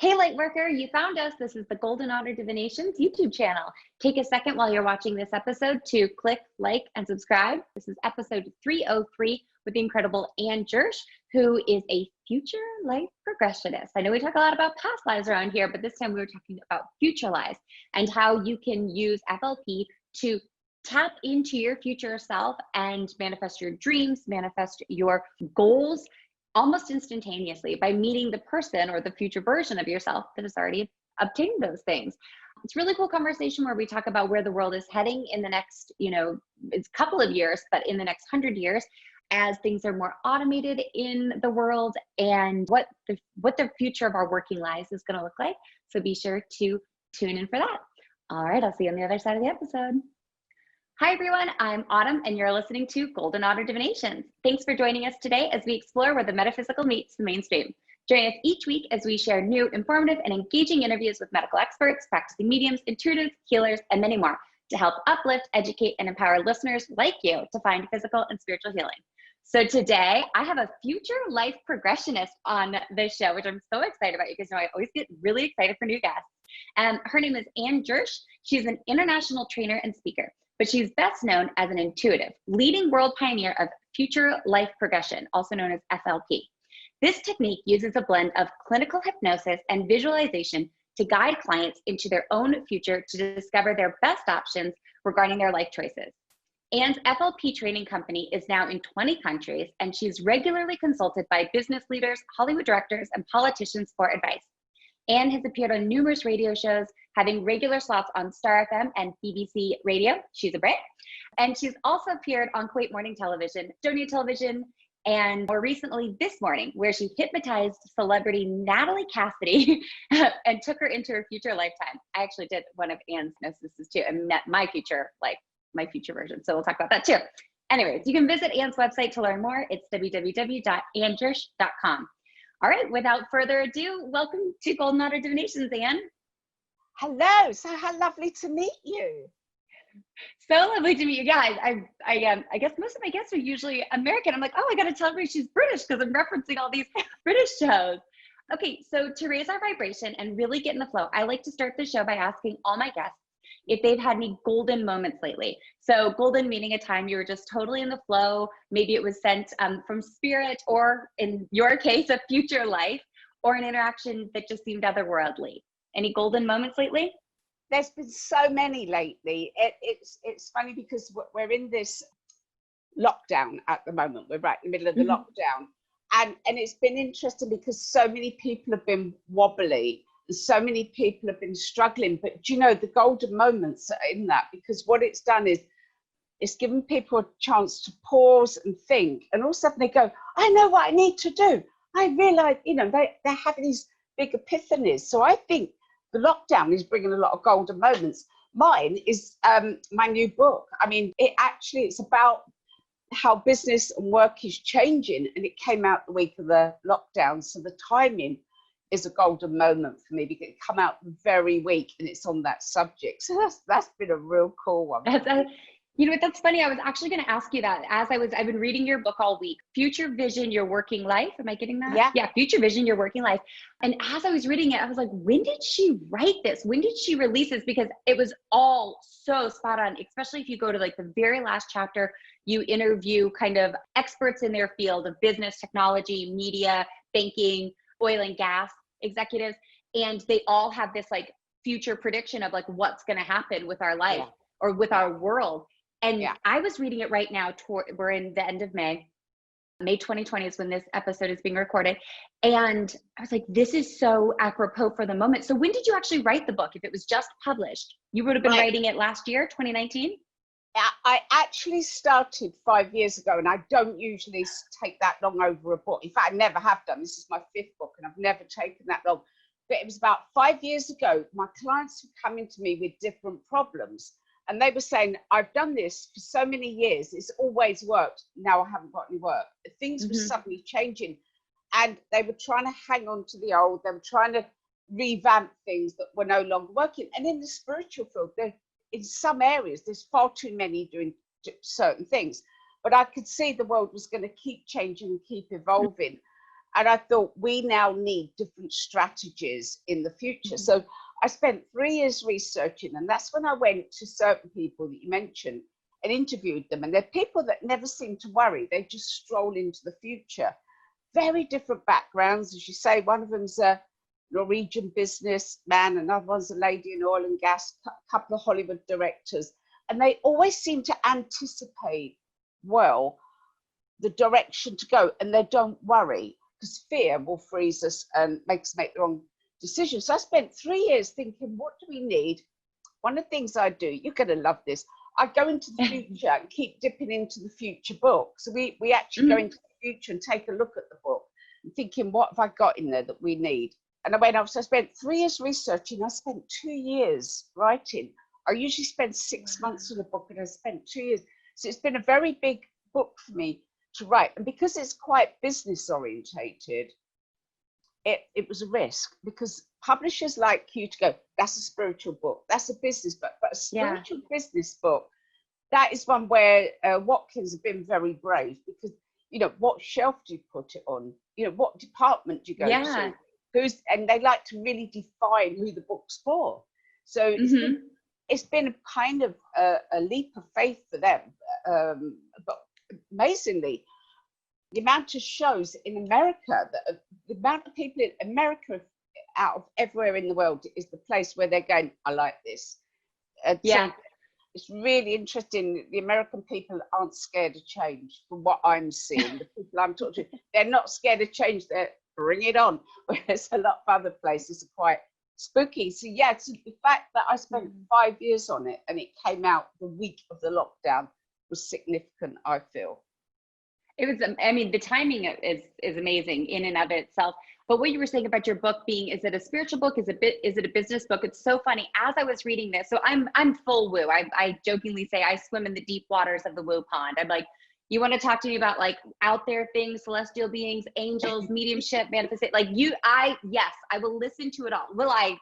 Hey, Lightworker, you found us. This is the Golden Otter Divinations YouTube channel. Take a second while you're watching this episode to click, like, and subscribe. This is episode 303 with the incredible Jirsch, who is a future life progressionist. I know we talk a lot about past lives around here, but this time we were talking about future lives and how you can use FLP to tap into your future self and manifest your dreams, manifest your goals, almost instantaneously by meeting the person or the future version of yourself that has already obtained those things. It's a really cool conversation where we talk about where the world is heading in the next, it's a couple of years, but in the next 100 years, as things are more automated in the world and what the future of our working lives is going to look like. So be sure to tune in for that. All right, I'll see you on the other side of the episode. Hi everyone, I'm Autumn and you're listening to Golden Otter Divinations. Thanks for joining us today as we explore where the metaphysical meets the mainstream. Join us each week as we share new, informative, and engaging interviews with medical experts, practicing mediums, intuitives, healers, and many more to help uplift, educate, and empower listeners like you to find physical and spiritual healing. So today I have a future life progressionist on the show, which I'm so excited about. You guys know I always get really excited for new guests. Her name is Jirsch. She's an international trainer and speaker, but she's best known as an intuitive, leading world pioneer of future life progression, also known as FLP. This technique uses a blend of clinical hypnosis and visualization to guide clients into their own future to discover their best options regarding their life choices. Anne's FLP training company is now in 20 countries, and she's regularly consulted by business leaders, Hollywood directors, and politicians for advice. Anne has appeared on numerous radio shows, having regular slots on Star FM and BBC Radio. She's a Brit. And she's also appeared on Kuwait Morning Television, Estonia Television, and more recently this morning, where she hypnotized celebrity Natalie Cassidy and took her into her future lifetime. I actually did one of Anne's hypnosis too and met my future version. So we'll talk about that too. Anyways, you can visit Anne's website to learn more. It's www.annejirsch.com. All right, without further ado, welcome to Golden Otter Divinations, Anne. Hello, so how lovely to meet you. So lovely to meet you. Yeah, I guess most of my guests are usually American. I'm like, oh, I got to tell everybody she's British because I'm referencing all these British shows. Okay, so to raise our vibration and really get in the flow, I like to start the show by asking all my guests if they've had any golden moments lately. So golden meaning a time you were just totally in the flow. Maybe it was sent from spirit, or in your case, a future life, or an interaction that just seemed otherworldly. Any golden moments lately? There's been so many lately. It's funny because we're in this lockdown at the moment. We're right in the middle of the lockdown. And it's been interesting because so many people have been wobbly. So many people have been struggling, but do you know, the golden moments are in that, because what it's done is it's given people a chance to pause and think, and all of a sudden they go, I know what I need to do. I realize, they're having these big epiphanies. So I think the lockdown is bringing a lot of golden moments. Mine is my new book. I mean, it's about how business and work is changing, and it came out the week of the lockdown. So the timing is a golden moment for me because it come out the very week and it's on that subject. So that's been a real cool one. That's funny. I was actually going to ask you that I've been reading your book all week, Future Vision, Your Working Life. Am I getting that? Yeah. Future Vision, Your Working Life. And as I was reading it, I was like, when did she write this? When did she release this? Because it was all so spot on, especially if you go to like the very last chapter, you interview kind of experts in their field of business, technology, media, banking, oil and gas executives, and they all have this like future prediction of like what's going to happen with our life or with our world. And I was reading it right now. We're in the end of May 2020 is when this episode is being recorded, and I was like, this is so apropos for the moment. So when did you actually write the book? If it was just published, you would have been writing it last year, 2019? I actually started 5 years ago, and I don't usually take that long over a book. In fact, I never have done. This is my 5th book, and I've never taken that long. But it was about 5 years ago, my clients were coming to me with different problems, and they were saying, I've done this for so many years. It's always worked. Now I haven't got any work. Things were suddenly changing, and they were trying to hang on to the old. They were trying to revamp things that were no longer working. And in the spiritual field, in some areas, there's far too many doing certain things, but I could see the world was going to keep changing and keep evolving. And I thought, we now need different strategies in the future. So I spent 3 years researching, and that's when I went to certain people that you mentioned and interviewed them. And they're people that never seem to worry. They just stroll into the future. Very different backgrounds. As you say, one of them's a Norwegian businessman, another one's a lady in oil and gas, a couple of Hollywood directors. And they always seem to anticipate well the direction to go, and they don't worry, because fear will freeze us and make us make the wrong decisions. So I spent 3 years thinking, what do we need? One of the things I do, you're going to love this, I go into the future and keep dipping into the future book. So we actually go into the future and take a look at the book and thinking, what have I got in there that we need? And I went off, so I spent 3 years researching. I spent 2 years writing. I usually spend 6 months on a book, and I spent 2 years. So it's been a very big book for me to write. And because it's quite business orientated, it was a risk, because publishers like you to go, that's a spiritual book, that's a business book, but a spiritual business book, that is one where Watkins have been very brave, because, you know, what shelf do you put it on? You know, what department do you go to? And they like to really define who the book's for. So it's been a kind of a leap of faith for them. But amazingly, the amount of shows in America, the amount of people in America out of everywhere in the world is the place where they're going, I like this. So it's really interesting. The American people aren't scared of change, from what I'm seeing. The people I'm talking to, they're not scared of change. They're bring it on. Whereas a lot of other places are quite spooky. So yeah, so the fact that I spent 5 years on it and it came out the week of the lockdown was significant, I feel. It was, I mean, the timing is amazing in and of itself. But what you were saying about your book being, is it a spiritual book? Is it a business book? It's so funny. As I was reading this, so I'm full woo. I jokingly say I swim in the deep waters of the woo pond. I'm like, you want to talk to me about like out there things, celestial beings, angels, mediumship, manifestation? Like yes, I will listen to it all. Will I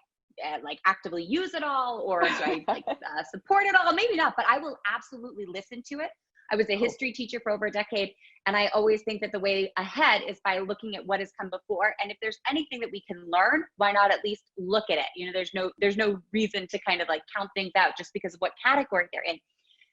like actively use it all, or do I like support it all? Maybe not, but I will absolutely listen to it. I was a history teacher for over a decade, and I always think that the way ahead is by looking at what has come before. And if there's anything that we can learn, why not at least look at it? You know, there's no reason to kind of like count things out just because of what category they're in.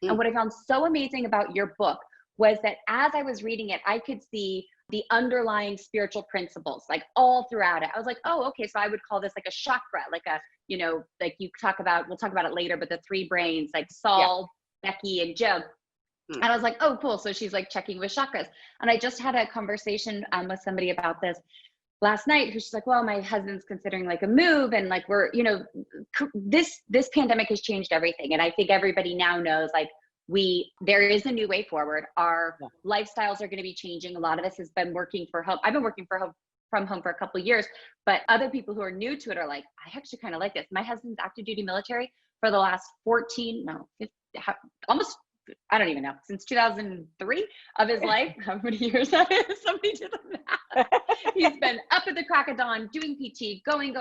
And what I found so amazing about your book was that as I was reading it, I could see the underlying spiritual principles like all throughout it. I was like, oh, okay, so I would call this like a chakra, like a, you know, like you talk about, we'll talk about it later, but the three brains, like Saul, Becky, and Joe. And I was like, oh, cool. So she's like checking with chakras. And I just had a conversation with somebody about this last night, who's like, well, my husband's considering like a move, and like we're, you know, this pandemic has changed everything. And I think everybody now knows like there is a new way forward. Our lifestyles are going to be changing. A lot of us has been working for home. I've been working from home for a couple of years, but other people who are new to it are like, I actually kind of like this. My husband's active duty military for the last almost, I don't even know, since 2003 of his life. How many years that is? Somebody did the math. He's been up at the crack of dawn, doing PT, going.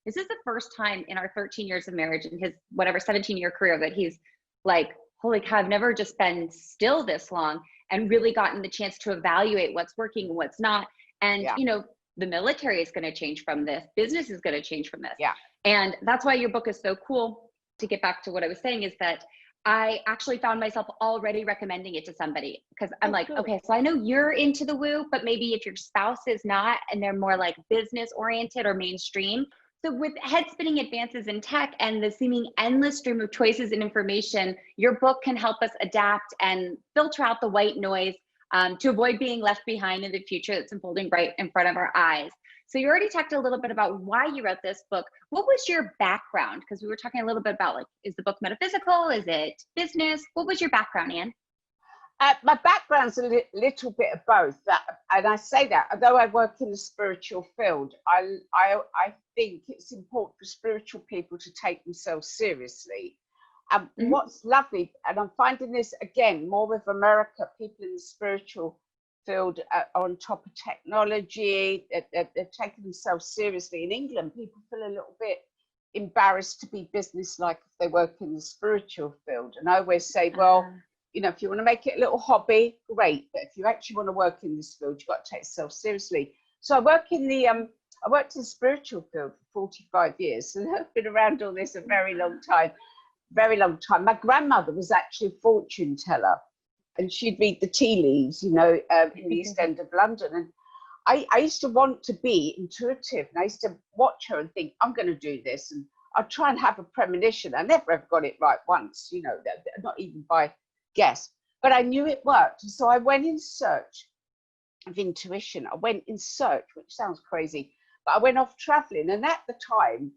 This is the first time in our 13 years of marriage and his whatever 17-year career that he's like, holy cow, I've never just been still this long and really gotten the chance to evaluate what's working and what's not. And, you know, the military is going to change from this. Business is going to change from this. Yeah. And that's why your book is so cool. To get back to what I was saying is that I actually found myself already recommending it to somebody, because I'm like, okay, so I know you're into the woo, but maybe if your spouse is not and they're more like business oriented or mainstream. So with head spinning advances in tech and the seeming endless stream of choices and information, your book can help us adapt and filter out the white noise to avoid being left behind in the future that's unfolding right in front of our eyes. So you already talked a little bit about why you wrote this book. What was your background? Because we were talking a little bit about like, is the book metaphysical? Is it business? What was your background, Anne? My background's a little bit of both. And I say that, although I work in the spiritual field, I think it's important for spiritual people to take themselves seriously. And what's lovely, and I'm finding this again, more with America, people in the spiritual field are on top of technology, they're taking themselves seriously. In England, people feel a little bit embarrassed to be business-like if they work in the spiritual field. And I always say, well, you know, if you want to make it a little hobby, great. But if you actually want to work in this field, you've got to take yourself seriously. So I worked in the spiritual field for 45 years. So I've been around all this a very long time, very long time. My grandmother was actually a fortune teller, and she'd read the tea leaves, you know, in the East End of London. And I used to want to be intuitive, and I used to watch her and think, I'm going to do this. And I'd try and have a premonition. I never ever got it right once, you know, not even by guess, but I knew it worked. And so I went in search of intuition. I went in search, which sounds crazy, but I went off traveling. And at the time,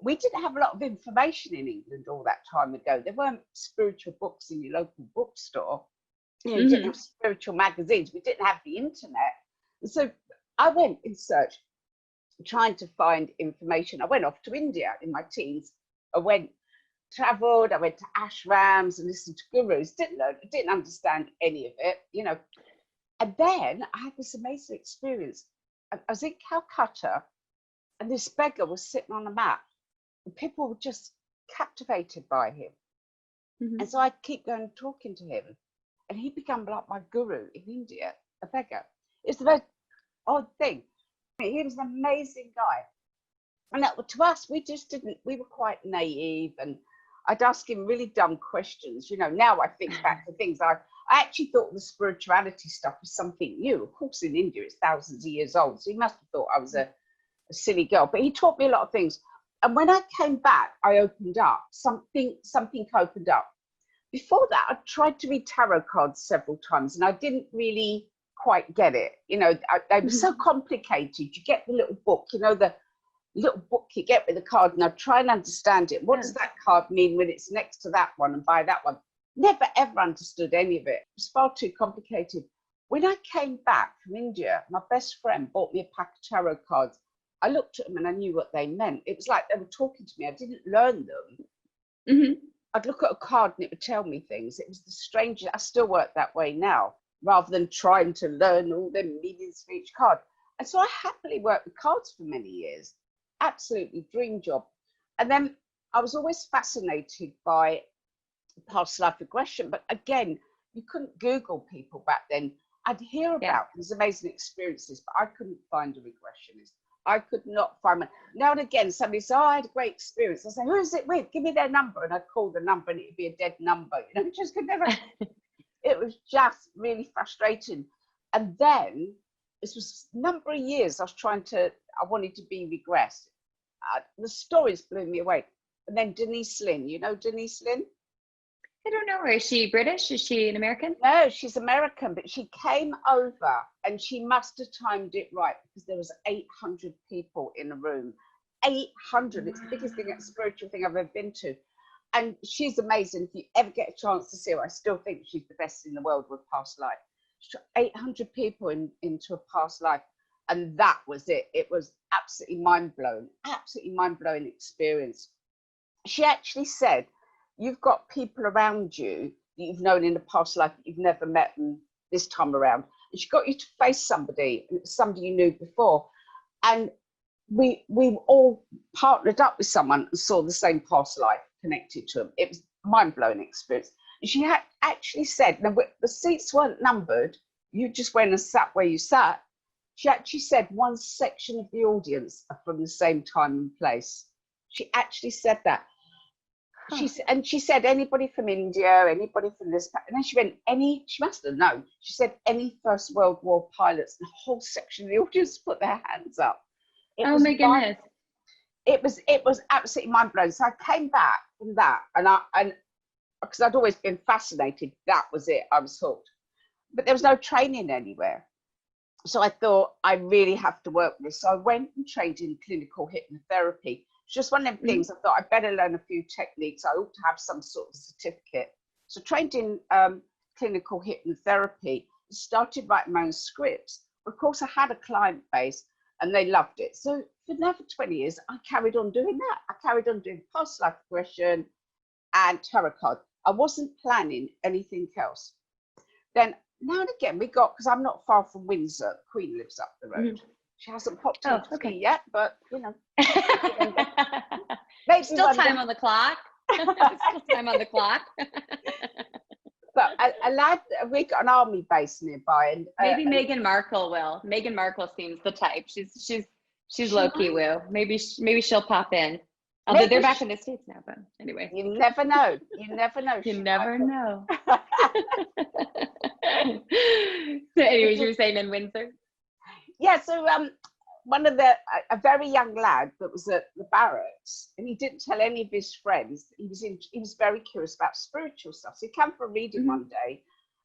we didn't have a lot of information in England all that time ago. There weren't spiritual books in your local bookstore. You know, you didn't have spiritual magazines. We didn't have the internet. And so I went in search, trying to find information. I went off to India in my teens. Traveled, I went to ashrams and listened to gurus, didn't understand any of it, you know. And then I had this amazing experience. I was in Calcutta, and this beggar was sitting on a mat, and people were just captivated by him. And so I'd keep going and talking to him, and he became like my guru in India, a beggar. It's the most odd thing. I mean, he was an amazing guy. And to us, we were quite naive, and I'd ask him really dumb questions. You know, now I think back to things I actually thought the spirituality stuff was something new. Of course, in India, it's thousands of years old. So he must have thought I was a silly girl. But he taught me a lot of things. And when I came back, I opened up. Something opened up. Before that, I tried to read tarot cards several times, and I didn't really quite get it. You know, they were so complicated. You get the little book, you know, the little book you get with the card, and I try and understand it. What does that card mean when it's next to that one and by that one? Never ever understood any of it. It was far too complicated. When I came back from India, my best friend bought me a pack of tarot cards. I looked at them and I knew what they meant. It was like they were talking to me. I didn't learn them. I'd look at a card and it would tell me things. It was the strangest. I still work that way now, rather than trying to learn all the meanings for each card. And so I happily worked with cards for many years. Absolutely dream job. And then I was always fascinated by past life regression, but again, you couldn't Google people back then. I'd hear about these amazing experiences, but I couldn't find a regressionist. I could not find one. Now and again, somebody said, I had a great experience. I say, who is it with? Give me their number. And I'd call the number and it'd be a dead number. You know, just could never. It was just really frustrating. And then this was a number of years I wanted to be regressed. The stories blew me away. And then Denise Lynn, you know Denise Lynn? I don't know her. Is she British? Is she an American? No, she's American, but she came over and she must have timed it right because there was 800 people in a room. 800. Wow. It's the biggest thing, spiritual thing I've ever been to. And she's amazing. If you ever get a chance to see her, I still think she's the best in the world with past life. She took 800 people into a past life. And that was it. It was absolutely mind-blowing experience. She actually said, you've got people around you that you've known in a past life that you've never met them this time around. And she got you to face somebody, and it was somebody you knew before. And we all partnered up with someone and saw the same past life connected to them. It was a mind-blowing experience. And she had actually said, now the seats weren't numbered. You just went and sat where you sat. She actually said one section of the audience are from the same time and place. She actually said that. Huh. She said anybody from India, anybody from this, and then she went she must have known. She said any First World War pilots, and the whole section of the audience put their hands up. Oh my goodness. It was absolutely mind blowing. So I came back from that, and because I'd always been fascinated, that was it. I was hooked. But there was no training anywhere. So I thought I really have to work with this. So I went and trained in clinical hypnotherapy. It's just one of them things. I thought I'd better learn a few techniques. I ought to have some sort of certificate. So trained in clinical hypnotherapy, started writing my own scripts. Of course, I had a client base and they loved it. So for another 20 years, I carried on doing that. I carried on doing past life regression and tarot card. I wasn't planning anything else. Then now and again, because I'm not far from Windsor, the Queen lives up the road. She hasn't popped up to me yet, but you know. Still time on the clock. Still time on the clock. But a lad, we got an army base nearby, and maybe Meghan Markle will. Meghan Markle seems the type. She's low key woo. Maybe she'll pop in. Although they're back in the States now, but anyway. You never know. You never know. You never know. So anyways, you were saying in Windsor? Yeah, so a very young lad that was at the barracks, and he didn't tell any of his friends. He was very curious about spiritual stuff. So he came for a reading one day,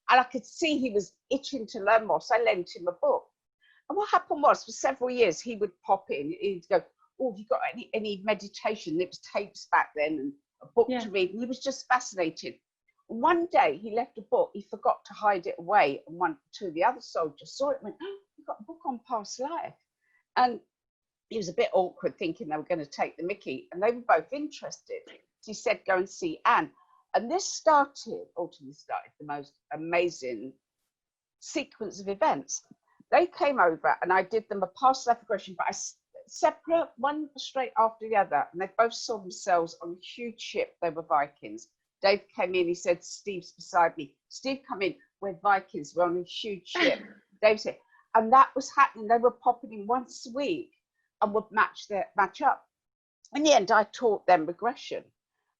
and I could see he was itching to learn more, so I lent him a book. And what happened was, for several years, he would pop in, he'd go, "Oh, have you got any meditation?" It was tapes back then, and a book to read, and he was just fascinated. One day he left a book, he forgot to hide it away, and two of the other soldiers saw it and went, "Oh, you've got a book on past life." And he was a bit awkward, thinking they were going to take the mickey, and they were both interested. So he said, "Go and see Anne." And this started the most amazing sequence of events. They came over and I did them a past life regression, but I separate, one straight after the other, and they both saw themselves on a huge ship. They were Vikings. Dave came in, he said, "Steve's beside me." "Steve, come in, we're Vikings, we're on a huge ship." Dave said, and that was happening. They were popping in once a week and would match up. In the end, I taught them regression.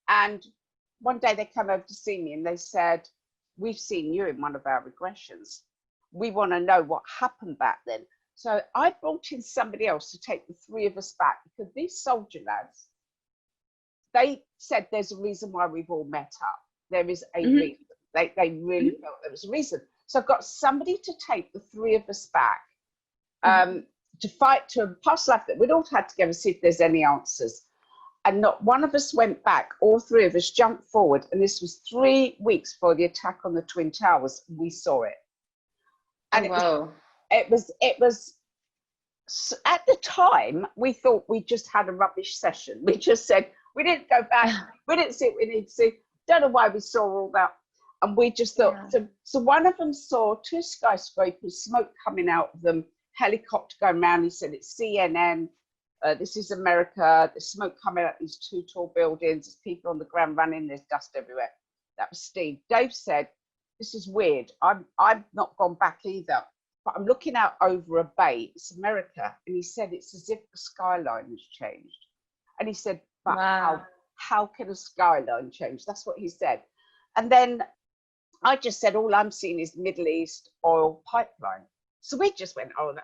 And one day they came over to see me and they said, "We've seen you in one of our regressions. We want to know what happened back then." So I brought in somebody else to take the three of us back, because these soldier lads, they said there's a reason why we've all met up. There is a reason. They really felt there was a reason. So I've got somebody to take the three of us back to fight to a past life that we'd all had together, see if there's any answers. And not one of us went back. All three of us jumped forward. And this was 3 weeks before the attack on the Twin Towers. We saw it. And it was at the time, we thought we just had a rubbish session. We just said, we didn't go back. We didn't see what we need to see. Don't know why we saw all that. And we just thought, so one of them saw 2 skyscrapers, smoke coming out of them, helicopter going around. He said, "It's CNN. This is America. There's smoke coming out of these 2 tall buildings. There's people on the ground running. There's dust everywhere." That was Steve. Dave said, "This is weird. I've not gone back either, but I'm looking out over a bay. It's America." And he said, "It's as if the skyline has changed." And he said, "But how can a skyline change?" That's what he said. And then I just said, "All I'm seeing is Middle East oil pipeline." So we just went, "Oh,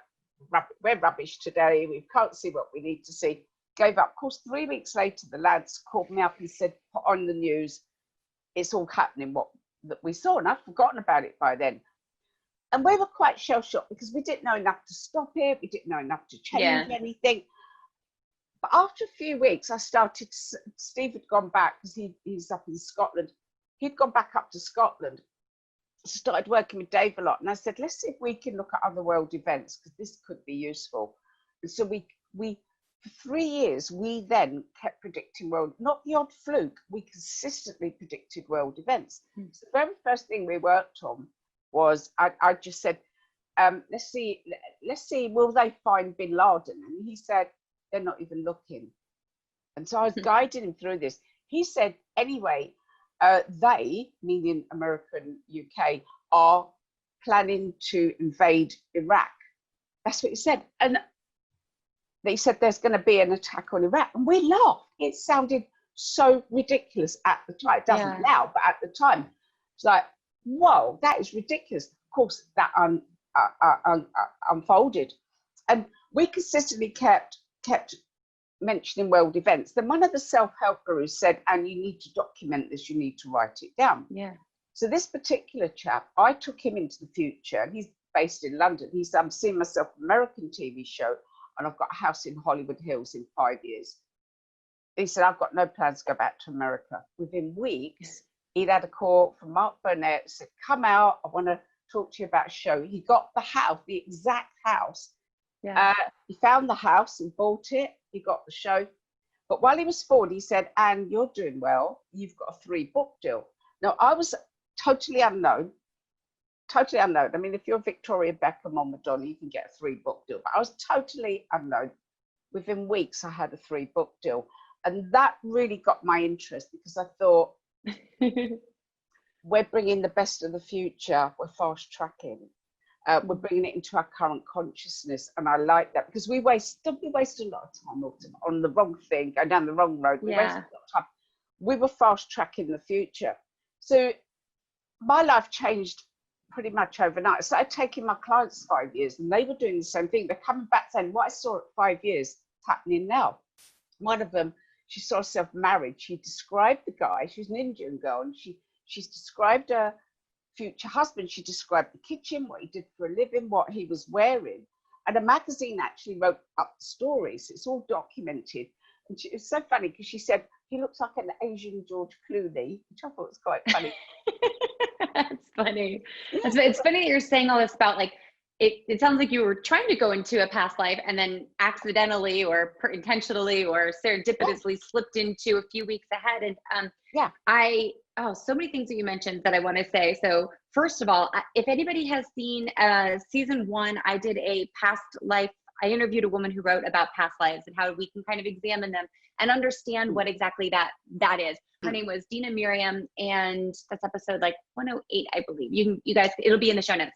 we're rubbish today. We can't see what we need to see." Gave up. Of course, 3 weeks later, the lads called me up and said, "Put on the news. It's all happening, what that we saw." And I'd forgotten about it by then. And we were quite shell-shocked because we didn't know enough to stop it. We didn't know enough to change anything. But after a few weeks, I started, Steve had gone back because he's up in Scotland. He'd gone back up to Scotland, started working with Dave a lot. And I said, "Let's see if we can look at other world events, because this could be useful." And so we for 3 years, we then kept predicting not the odd fluke, we consistently predicted world events. So the very first thing we worked on was, I just said, let's see, will they find Bin Laden? And he said, "They're not even looking." And so I was guiding him through this. He said, "Anyway, they, meaning America and UK, are planning to invade Iraq." That's what he said. And they said there's going to be an attack on Iraq. And we laughed. It sounded so ridiculous at the time. It doesn't now, but at the time, it's like, whoa, that is ridiculous. Of course, that unfolded. And we consistently kept mentioning world events. Then one of the self-help gurus said, "And you need to document this, you need to write it down." So this particular chap, I took him into the future, and he's based in London. He said, "I'm seeing myself an American TV show, and I've got a house in Hollywood Hills in 5 years." He said, "I've got no plans to go back to America." Within weeks, he'd had a call from Mark Burnett, said, "Come out, I want to talk to you about a show." He got the house, the exact house. He found the house and bought it. He got the show. But while he was forward, he said, "Anne, you're doing well. You've got a 3-book deal." Now, I was totally unknown. I mean, if you're Victoria Beckham or Madonna, you can get a 3-book deal. But I was totally unknown. Within weeks, I had a 3-book deal. And that really got my interest, because I thought, we're bringing the best of the future. We're fast tracking. We're bringing it into our current consciousness, and I like that, because we waste a lot of time on the wrong thing, go down the wrong road. We waste a lot of time. We were fast tracking the future. So my life changed pretty much overnight. I started taking my clients 5 years, and they were doing the same thing. They're coming back saying, what I saw at 5 years is happening now. One of them, she saw herself married. She described the guy. She's an Indian girl, and she's described her future husband. She described the kitchen, what he did for a living, what he was wearing. And a magazine actually wrote up the stories. It's all documented. And it's so funny because she said, he looks like an Asian George Clooney, which I thought was quite funny. That's funny. It's funny that you're saying all this about, like, it sounds like you were trying to go into a past life and then accidentally or intentionally or serendipitously slipped into a few weeks ahead. And so many things that you mentioned that I want to say. So first of all, if anybody has seen season 1, I did a past life. I interviewed a woman who wrote about past lives and how we can kind of examine them and understand what exactly that is. Her name was Dina Miriam, and that's episode like 108, I believe. You guys, it'll be in the show notes.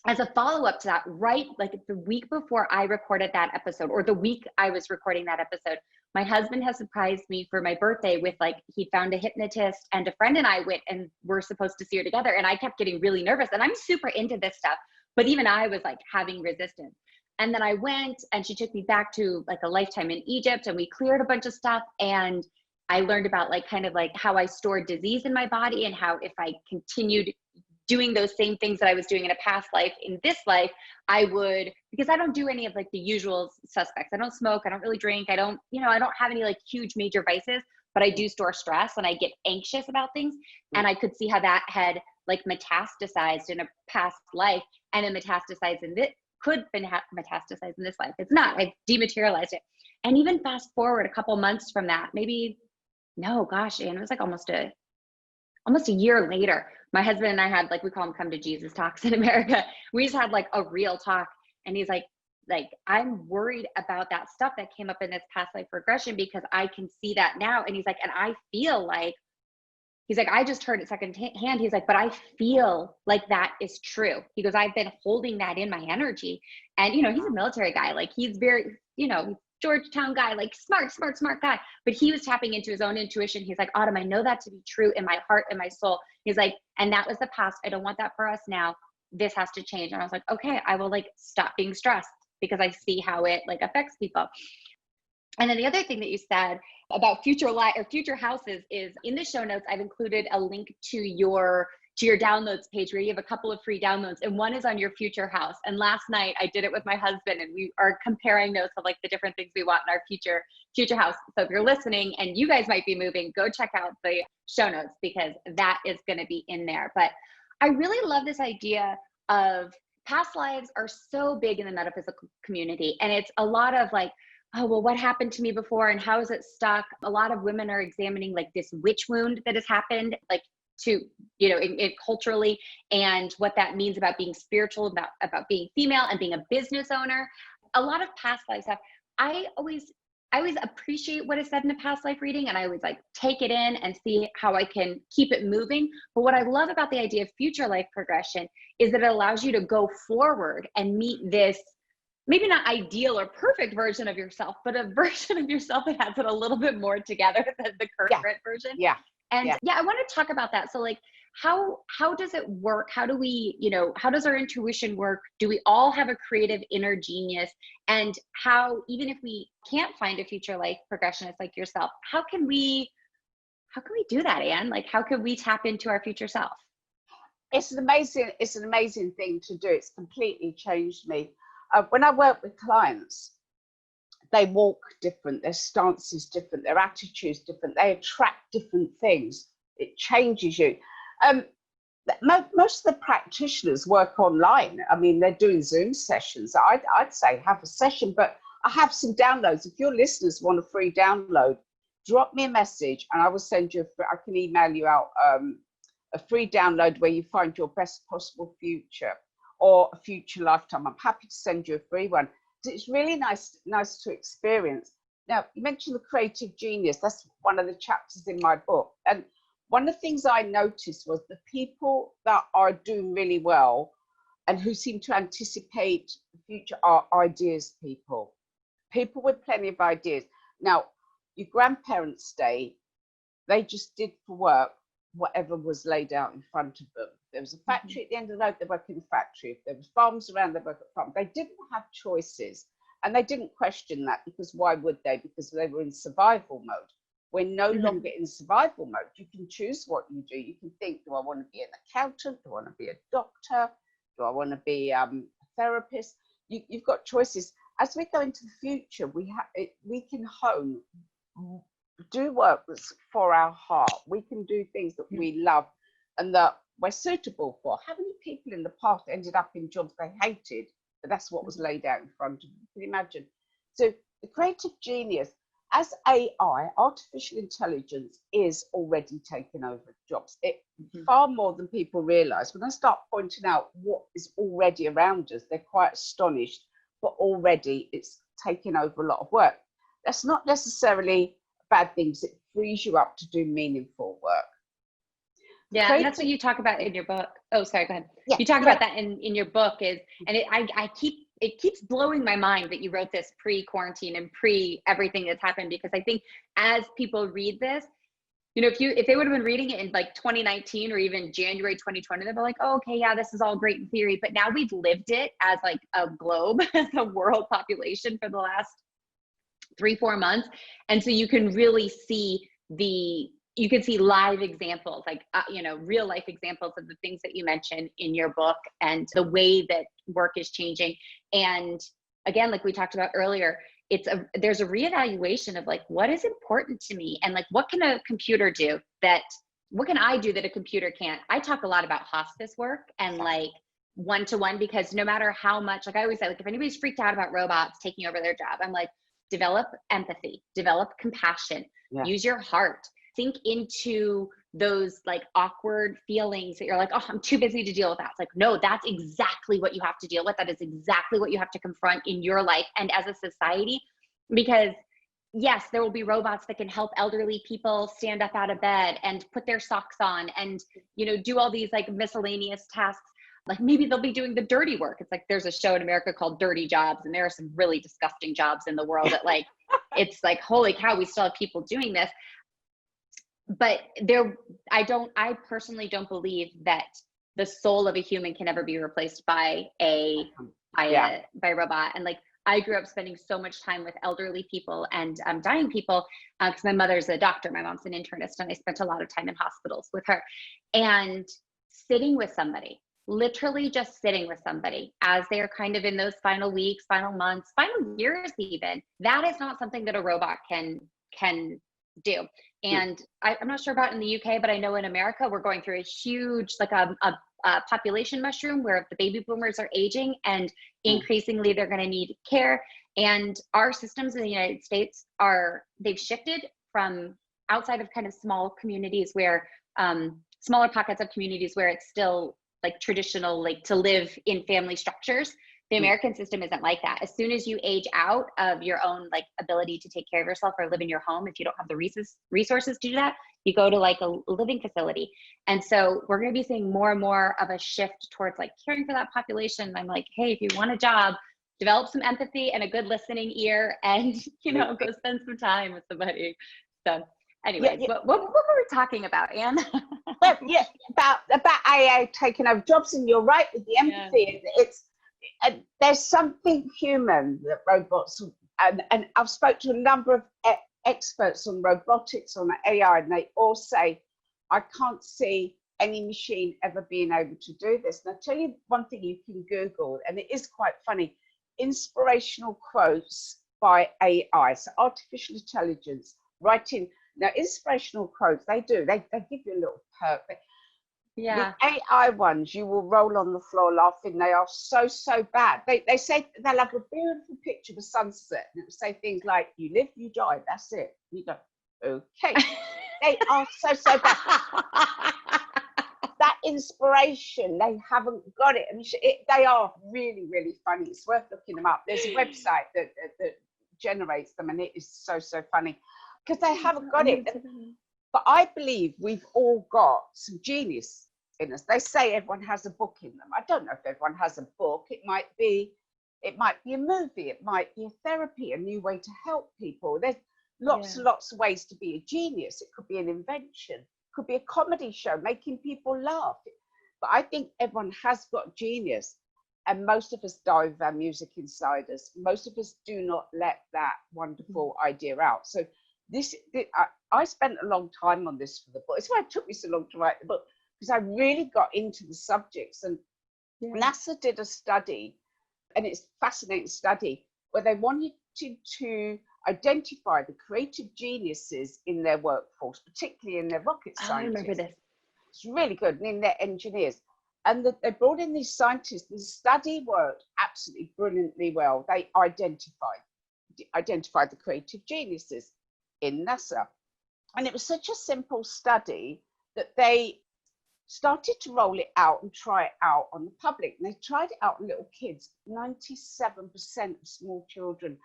As a follow-up to that, right, like the week before I recorded that episode, or the week I was recording that episode, my husband has surprised me for my birthday with, like, he found a hypnotist, and a friend and I went and we're supposed to see her together. And I kept getting really nervous, and I'm super into this stuff, but even I was like having resistance. And then I went, and she took me back to like a lifetime in Egypt, and we cleared a bunch of stuff. And I learned about, like, kind of like how I stored disease in my body, and how if I continued doing those same things that I was doing in a past life, in this life, I would, because I don't do any of like the usual suspects. I don't smoke. I don't really drink. I don't have any like huge major vices, but I do store stress and I get anxious about things. And I could see how that had like metastasized in a past life, and it metastasized in this, could metastasize in this life. It's not. I've dematerialized it. And even fast forward a couple months from that, maybe, no, gosh, and it was like almost a year later, my husband and I had, like, we call them come to Jesus talks in America. We just had like a real talk, and he's like, I'm worried about that stuff that came up in this past life regression, because I can see that now. And he's like, and I feel like, he's like, I just heard it secondhand. He's like, but I feel like that is true. He goes, I've been holding that in my energy. And, he's a military guy. Like, he's very, Georgetown guy, like smart guy. But he was tapping into his own intuition. He's like, Autumn, I know that to be true in my heart and my soul. He's like, and that was the past. I don't want that for us now. This has to change. And I was like, okay, I will like stop being stressed, because I see how it like affects people. And then the other thing that you said about future life or future houses is, in the show notes, I've included a link to your downloads page where you have a couple of free downloads, and one is on your future house. And last night I did it with my husband, and we are comparing notes of like the different things we want in our future house. So if you're listening and you guys might be moving, go check out the show notes, because that is going to be in there. But I really love this idea of past lives are so big in the metaphysical community. And it's a lot of like, oh, well, what happened to me before and how is it stuck? A lot of women are examining like this witch wound that has happened, like to, in culturally, and what that means about being spiritual, about being female and being a business owner. A lot of past life stuff. I always appreciate what is said in a past life reading, and I always like take it in and see how I can keep it moving. But what I love about the idea of future life progression is that it allows you to go forward and meet this, maybe not ideal or perfect version of yourself, but a version of yourself that has it a little bit more together than the current version. Yeah. And I want to talk about that. So like, how does it work? How do we, how does our intuition work? Do we all have a creative inner genius? And how, even if we can't find a future life progressionist like yourself, how can we do that, Anne? Like, how can we tap into our future self? It's an amazing thing to do. It's completely changed me. When I work with clients, they walk different, their stance is different, their attitude's different, they attract different things. It changes you. Most of the practitioners work online. I mean, they're doing Zoom sessions. I'd say have a session, but I have some downloads. If your listeners want a free download, drop me a message and I will send you, I can email you out a free download where you find your best possible future or a future lifetime. I'm happy to send you a free one. It's really nice to experience. Now, you mentioned the creative genius. That's one of the chapters in my book. And one of the things I noticed was the people that are doing really well and who seem to anticipate the future are ideas people with plenty of ideas. Now, your grandparents' day, they just did for work whatever was laid out in front of them. There was a factory at the end of the road, they work in the factory. If there was farms around, they work at farm. They didn't have choices, and they didn't question that, because why would they? Because they were in survival mode. We're no longer in survival mode. You can choose what you do. You can think, do I want to be an accountant? Do I want to be a doctor? Do I want to be a therapist? You've got choices. As we go into the future, we can hone, do work that's for our heart. We can do things that we love and that we're suitable for. How many people in the past ended up in jobs they hated, but that's what was laid out in front of them? Can you imagine? So the creative genius, as AI, artificial intelligence, is already taking over jobs. Far more than people realize. When I start pointing out what is already around us, they're quite astonished, but already it's taking over a lot of work. That's not necessarily bad things. It frees you up to do meaningful work. Yeah, and that's what you talk about in your book. Oh, sorry, go ahead. Yeah, you talk about that in your book and it keeps blowing my mind that you wrote this pre-quarantine and everything that's happened, because I think as people read this, if they would have been reading it in like 2019 or even January 2020, they'd be like, oh, okay, yeah, this is all great in theory, but now we've lived it as like a globe, as a world population for the last 3-4 months. And so you can really see live examples, like, real life examples of the things that you mentioned in your book and the way that work is changing. And again, like we talked about earlier, there's a reevaluation of like, what is important to me? And like, what can a computer do what can I do that a computer can't? I talk a lot about hospice work and like one-to-one, because no matter how much, like I always say, like if anybody's freaked out about robots taking over their job, I'm like, develop empathy, develop compassion, use your heart, sink into those like awkward feelings that you're like, oh, I'm too busy to deal with that. It's like, no, that's exactly what you have to deal with. That is exactly what you have to confront in your life and as a society, because yes, there will be robots that can help elderly people stand up out of bed and put their socks on and, do all these like miscellaneous tasks. Like maybe they'll be doing the dirty work. It's like, there's a show in America called Dirty Jobs, and there are some really disgusting jobs in the world that like, it's like, holy cow, we still have people doing this. But I personally don't believe that the soul of a human can ever be replaced by a robot. And like, I grew up spending so much time with elderly people and dying people, because my mother's a doctor, my mom's an internist, and I spent a lot of time in hospitals with her. And sitting with somebody, literally just sitting with somebody as they're kind of in those final weeks, final months, final years even, that is not something that a robot can do. And I'm not sure about in the UK, but I know in America, we're going through a huge, like a population mushroom where the baby boomers are aging and increasingly they're going to need care. And our systems in the United States they've shifted from outside of kind of small communities where, smaller pockets of communities where it's still like traditional, like to live in family structures. The American system isn't like that. As soon as you age out of your own like ability to take care of yourself or live in your home, if you don't have the resources to do that, you go to like a living facility. And so we're going to be seeing more and more of a shift towards like caring for that population. I'm like, hey, if you want a job, develop some empathy and a good listening ear and, go spend some time with somebody. So anyways, what were we talking about, Anne? Well, about AI taking over jobs, and you're right with the empathy. There's something human that robots, and I've spoken to a number of experts on robotics, on AI, and they all say, I can't see any machine ever being able to do this. And I'll tell you one thing you can Google, and it is quite funny, inspirational quotes by AI, so artificial intelligence, writing. Now, inspirational quotes, they give you a little perk. The AI ones, you will roll on the floor laughing. They are so bad. They say they'll have a beautiful picture of a sunset, and it will say things like, you live, you die, that's it. You go, okay. They are so bad. That inspiration, they haven't got it. And they are really, really funny. It's worth looking them up. There's a website that generates them, and it is so funny because they haven't got it. But I believe we've all got some genius in us. They say everyone has a book in them. I don't know if everyone has a book. It might be a movie, it might be a therapy, a new way to help people. There's lots and lots of ways to be a genius. It could be an invention, it could be a comedy show, making people laugh. But I think everyone has got genius, and most of us die with our music inside us. Most of us do not let that wonderful idea out. So I spent a long time on this for the book. It's why it took me so long to write the book, because I really got into the subjects. And NASA did a study, and it's a fascinating study, where they wanted to identify the creative geniuses in their workforce, particularly in their rocket scientists. I remember this. It's really good, and in their engineers. And they brought in these scientists. The study worked absolutely brilliantly well. They identified the creative geniuses in NASA. And it was such a simple study that they started to roll it out and try it out on the public. And they tried it out on little kids. 97% of small children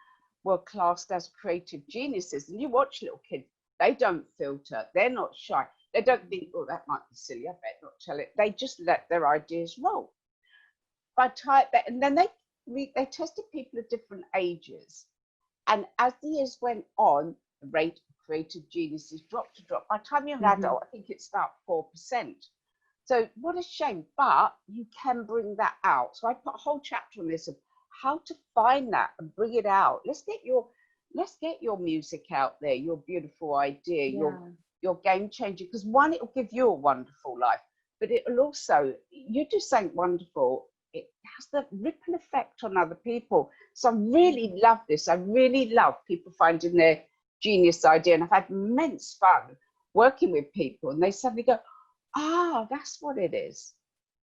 were classed as creative geniuses. And you watch little kids, they don't filter, they're not shy. They don't think, oh, that might be silly, I better not tell it. They just let their ideas roll. And then they tested people of different ages. And as the years went on, the rate of creative geniuses dropped to drop. By the time you're an adult, I think it's about 4%. So what a shame, but you can bring that out. So I put a whole chapter on this of how to find that and bring it out. Let's get your music out there, your beautiful idea, your game changer, because one, it will give you a wonderful life, but it will also, you do something wonderful, it has the ripple effect on other people. So I really love this. I really love people finding their genius idea, and I've had immense fun working with people, and they suddenly go, that's what it is.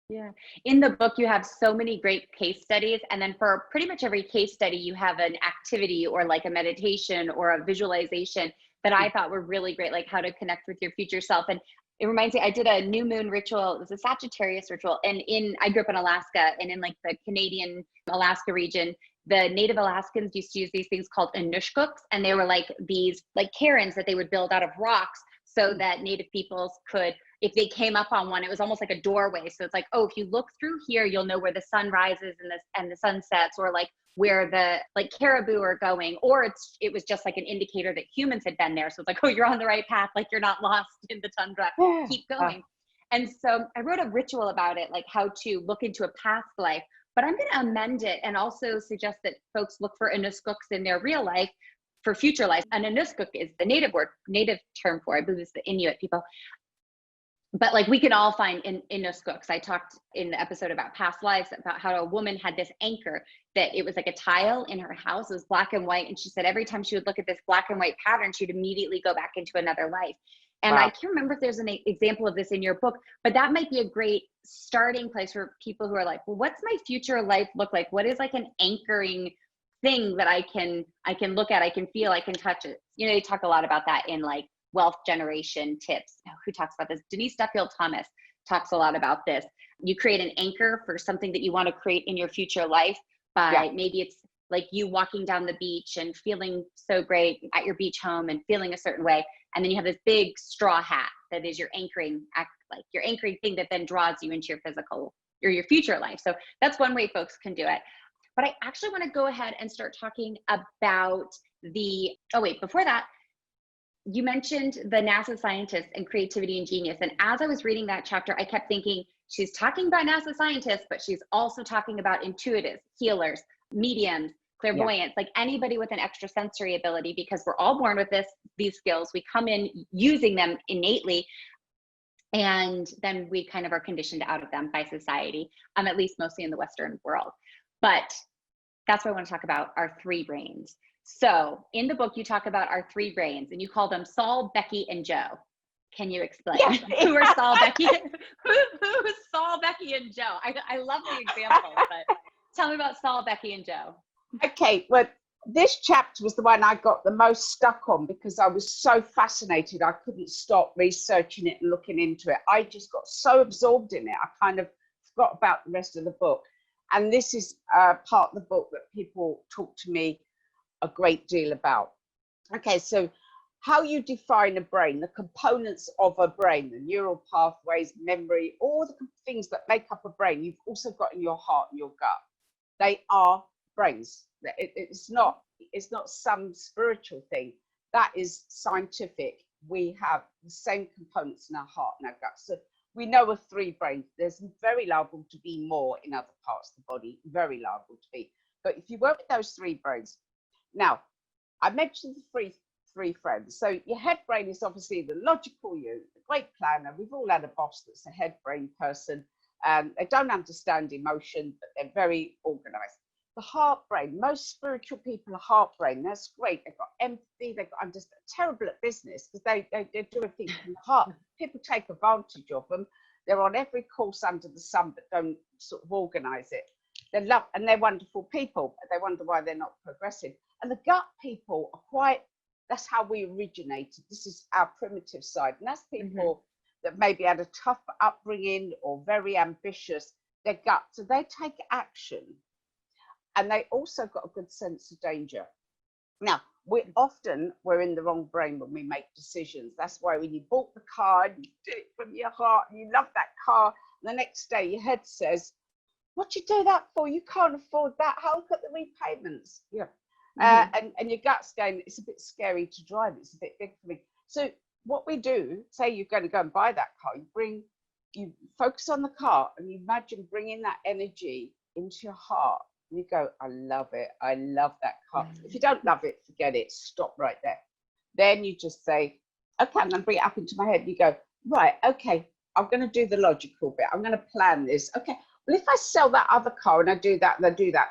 Yeah. In the book, you have so many great case studies. And then for pretty much every case study, you have an activity or like a meditation or a visualization that I thought were really great, like how to connect with your future self. And it reminds me, I did a new moon ritual. It was a Sagittarius ritual. And I grew up in Alaska, and in like the Canadian Alaska region, the Native Alaskans used to use these things called inushkuks. And they were like these like cairns that they would build out of rocks so that Native peoples could, if they came up on one, it was almost like a doorway. So it's like, oh, if you look through here, you'll know where the sun rises and the sun sets, or like where the like caribou are going, or it was just like an indicator that humans had been there. So it's like, oh, you're on the right path, like you're not lost in the tundra, keep going. And so I wrote a ritual about it, like how to look into a past life, but I'm going to amend it and also suggest that folks look for inushkuks in their real life for future life. An inushkuk is the native term for it. I believe it's the Inuit people. But like we can all find inushkuks. I talked in the episode about past lives about how a woman had this anchor that it was like a tile in her house. It was black and white. And she said every time she would look at this black and white pattern, she'd immediately go back into another life. And I can't remember if there's an example of this in your book, but that might be a great starting place for people who are like, well, what's my future life look like? What is like an anchoring thing that I can look at, I can feel, I can touch it. You know, they talk a lot about that in like wealth generation tips. Who talks about this? Denise Duffield Thomas talks a lot about this. You create an anchor for something that you want to create in your future life by maybe it's like you walking down the beach and feeling so great at your beach home and feeling a certain way. And then you have this big straw hat that is your anchoring thing that then draws you into your physical or your future life. So that's one way folks can do it. But I actually want to go ahead and start talking about before that, you mentioned the NASA scientists and creativity and genius. And as I was reading that chapter, I kept thinking, she's talking about NASA scientists, but she's also talking about intuitives, healers, mediums, clairvoyants, like anybody with an extrasensory ability, because we're all born with these skills. We come in using them innately, and then we kind of are conditioned out of them by society, at least mostly in the Western world. But that's what I want to talk about, our three brains. So in the book, you talk about our three brains, and you call them Saul, Becky, and Joe. Can you explain who are Saul, Becky? Who is Saul, Becky, and Joe? I love the example, but tell me about Saul, Becky, and Joe. Okay, well, this chapter was the one I got the most stuck on because I was so fascinated. I couldn't stop researching it and looking into it. I just got so absorbed in it. I kind of forgot about the rest of the book. And this is part of the book that people talk to me a great deal about. Okay, so how you define a brain, the components of a brain, the neural pathways, memory, all the things that make up a brain, you've also got in your heart and your gut. They are brains. It's not some spiritual thing. That is scientific. We have the same components in our heart and our gut. So we know of 3 brains. There's very liable to be more in other parts of the body, very liable to be. But if you work with those 3 brains, now I mentioned the three friends. So your head brain is obviously the logical you, the great planner. We've all had a boss that's a head brain person. They don't understand emotion, but they're very organized. The heart brain, most spiritual people are heart brain. That's great. They've got empathy. They've got terrible at business because they do everything from the heart. People take advantage of them. They're on every course under the sun, but don't sort of organize it. They're wonderful people, but they wonder why they're not progressing. And the gut people are quite, that's how we originated. This is our primitive side. And that's people that maybe had a tough upbringing or very ambitious, their gut. So they take action. And they also got a good sense of danger. Now, we're in the wrong brain when we make decisions. That's why when you bought the car, you do it from your heart, and you love that car, and the next day your head says, what you do that for? You can't afford that. How look at the repayments? Yeah. And your gut's going, it's a bit scary to drive. It's a bit big for me. So what we do, say you're going to go and buy that car, you focus on the car and you imagine bringing that energy into your heart. And you go, I love it. I love that car. If you don't love it, forget it. Stop right there. Then you just say, okay, I'm going to bring it up into my head. You go, right, okay, I'm going to do the logical bit. I'm going to plan this. Okay, well, if I sell that other car and I do that,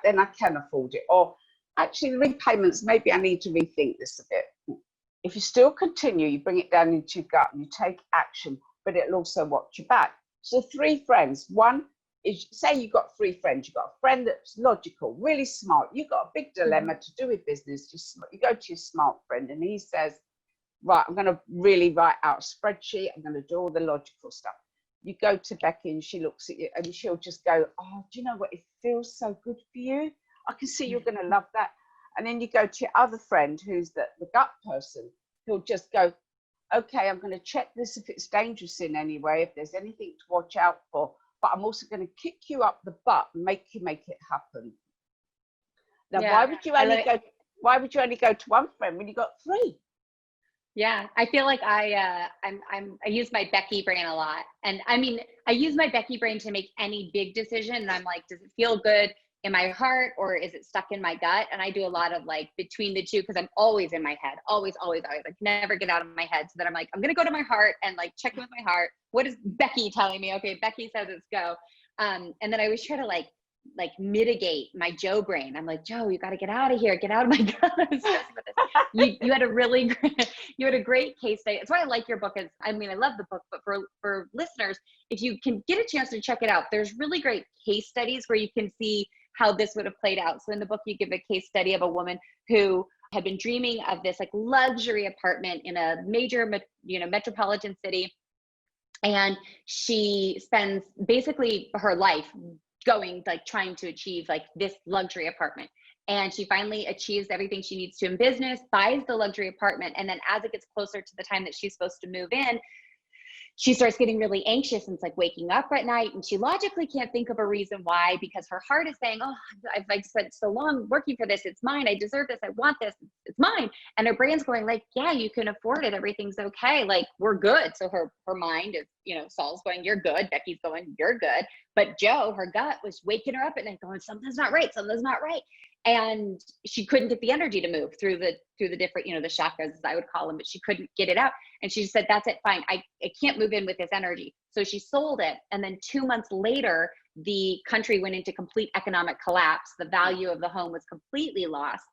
then I can afford it. Or actually, the repayments, maybe I need to rethink this a bit. If you still continue, you bring it down into your gut and you take action, but it'll also watch your back. So 3 friends. One is, say you've got 3 friends. You've got a friend that's logical, really smart. You've got a big dilemma to do with business. You go to your smart friend and he says, right, I'm going to really write out a spreadsheet. I'm going to do all the logical stuff. You go to Becky and she looks at you and she'll just go, oh, do you know what? It feels so good for you. I can see you're going to love that. And then you go to your other friend who's the gut person. He'll just go, okay, I'm going to check this if it's dangerous in any way, if there's anything to watch out for. But I'm also going to kick you up the butt and make it happen. Now, why would you only go to one friend when you got 3? Yeah, I feel like I use my Becky brain a lot. And I mean, I use my Becky brain to make any big decision. And I'm like, does it feel good in my heart or is it stuck in my gut? And I do a lot of like between the two because I'm always in my head, always. I can never get out of my head. So that I'm like, I'm going to go to my heart and like check with my heart. What is Becky telling me? Okay, Becky says it's go. And then I always try to like mitigate my Joe brain. I'm like, Joe, you got to get out of here. Get out of my gut. I'm stressing with this. You had a great case study. That's why I like your book. I love the book, but for listeners, if you can get a chance to check it out, there's really great case studies where you can see how this would have played out. So in the book, you give a case study of a woman who had been dreaming of this like luxury apartment in a major, metropolitan city. And she spends basically her life going, like trying to achieve like this luxury apartment. And she finally achieves everything she needs to in business, buys the luxury apartment. And then as it gets closer to the time that she's supposed to move in, she starts getting really anxious and it's like waking up at night and she logically can't think of a reason why, because her heart is saying, oh, I've like spent so long working for this. It's mine. I deserve this. I want this. It's mine. And her brain's going like, yeah, you can afford it. Everything's okay. Like we're good. So her mind is, Saul's going, you're good. Becky's going, you're good. But Joe, her gut was waking her up at night going, something's not right. Something's not right. And she couldn't get the energy to move through the different, the chakras, as I would call them, but she couldn't get it out. And she just said, that's it, fine. I can't move in with this energy. So she sold it. And then 2 months later, the country went into complete economic collapse. The value of the home was completely lost.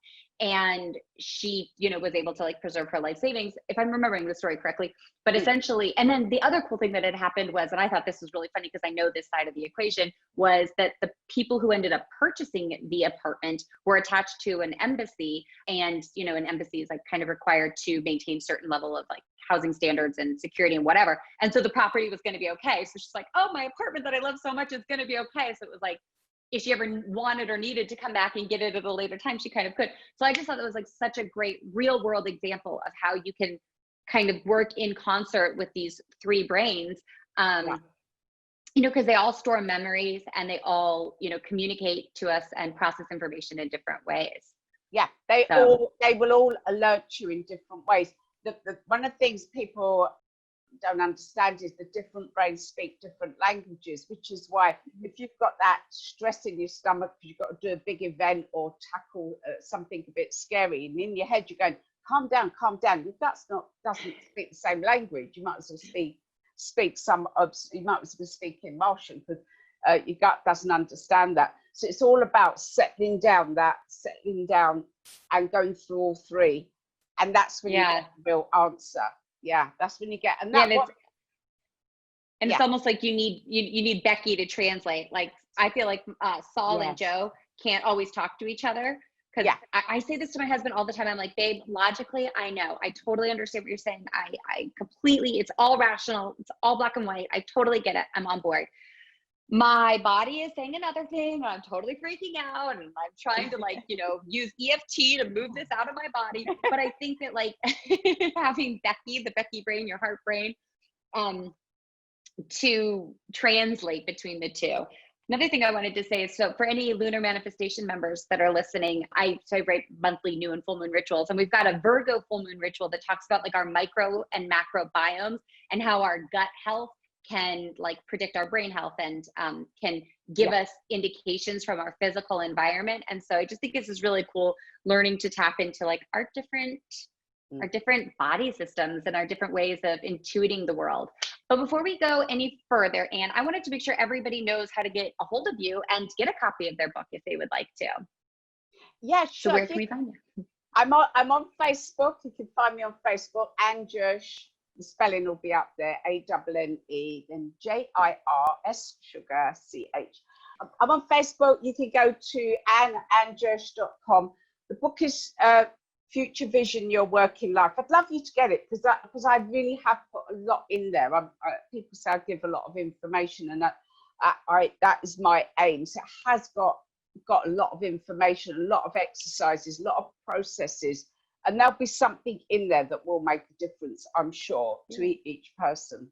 And she, was able to like preserve her life savings, if I'm remembering the story correctly. But essentially, and then the other cool thing that had happened was, and I thought this was really funny because I know this side of the equation, was that the people who ended up purchasing the apartment were attached to an embassy. And, an embassy is like kind of required to maintain certain level of like housing standards and security and whatever. And so the property was going to be okay. So she's like, oh, my apartment that I love so much is going to be okay. So it was like, if she ever wanted or needed to come back and get it at a later time, she kind of could. So I just thought that was like such a great real world example of how you can kind of work in concert with these three brains. Yeah. You know, because they all store memories and they all, you know, communicate to us and process information in different ways. Yeah, they will all alert you in different ways. One of the things people don't understand is the different brains speak different languages, which is why if you've got that stress in your stomach because you've got to do a big event or tackle something a bit scary, and in your head you're going, calm down, calm down. If doesn't speak the same language, you might as well speak in Martian, because your gut doesn't understand that. So it's all about settling down and going through all three, and that's when you get the real answer. Yeah, that's when you get, and that it's almost like you need Becky to translate. Like I feel like Saul and Joe can't always talk to each other, because I say this to my husband all the time. I'm like, babe, logically, I know, I totally understand what you're saying. I completely, it's all rational, it's all black and white. I totally get it. I'm on board. My body is saying another thing, and I'm totally freaking out, and I'm trying to, like, you know, use EFT to move this out of my body. But I think that, like, having Becky, the Becky brain, your heart brain, to translate between the two. Another thing I wanted to say is, so for any Lunar Manifestation members that are listening, I write monthly new and full moon rituals, and we've got a Virgo full moon ritual that talks about like our micro and macro biomes and how our gut health can like predict our brain health and can give us indications from our physical environment. And so I just think this is really cool, learning to tap into like our different body systems and our different ways of intuiting the world. But before we go any further, Anne, I wanted to make sure everybody knows how to get a hold of you and get a copy of their book if they would like to. Yeah, sure. So where can we find you? I'm on Facebook. You can find me on Facebook, and Jirsch. The spelling will be up there, ANNE, then JIRS, sugar, CH. I'm on Facebook. You can go to annejirsch.com. The book is Future Vision, Your Working Life. I'd love you to get it, because I really have put a lot in there. People say I give a lot of information, and that is my aim. So it has got a lot of information, a lot of exercises, a lot of processes. And there'll be something in there that will make a difference, I'm sure, to each person.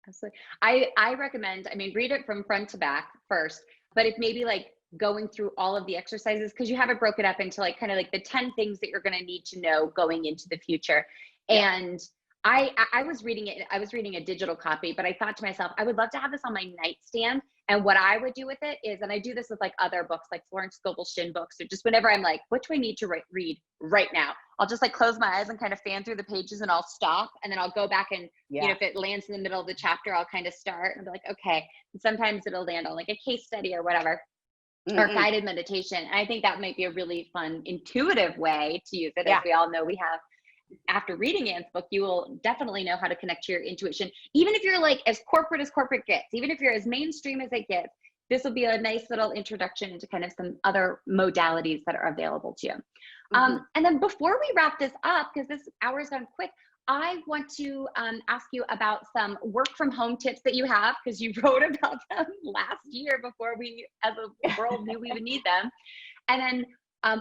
Absolutely. I recommend, I mean, read it from front to back first, but if maybe like going through all of the exercises, because you have it broken up into like kind of like the 10 things that you're going to need to know going into the future. And I was reading it, I was reading a digital copy, but I thought to myself, I would love to have this on my nightstand. And what I would do with it is, and I do this with like other books, like Florence Scovel Shinn books, or just whenever I'm like, what do I need to read right now? I'll just like close my eyes and kind of fan through the pages, and I'll stop, and then I'll go back and, you know, if it lands in the middle of the chapter, I'll kind of start and be like, okay. And sometimes it'll land on like a case study or whatever, or guided meditation. And I think that might be a really fun, intuitive way to use it. As we all know, we have, after reading Anne's book, you will definitely know how to connect to your intuition. Even if you're like as corporate gets, even if you're as mainstream as it gets, this will be a nice little introduction into kind of some other modalities that are available to you. And then before we wrap this up, because this hour's gone quick, I want to ask you about some work from home tips that you have, because you wrote about them last year before we as a world knew we would need them. And then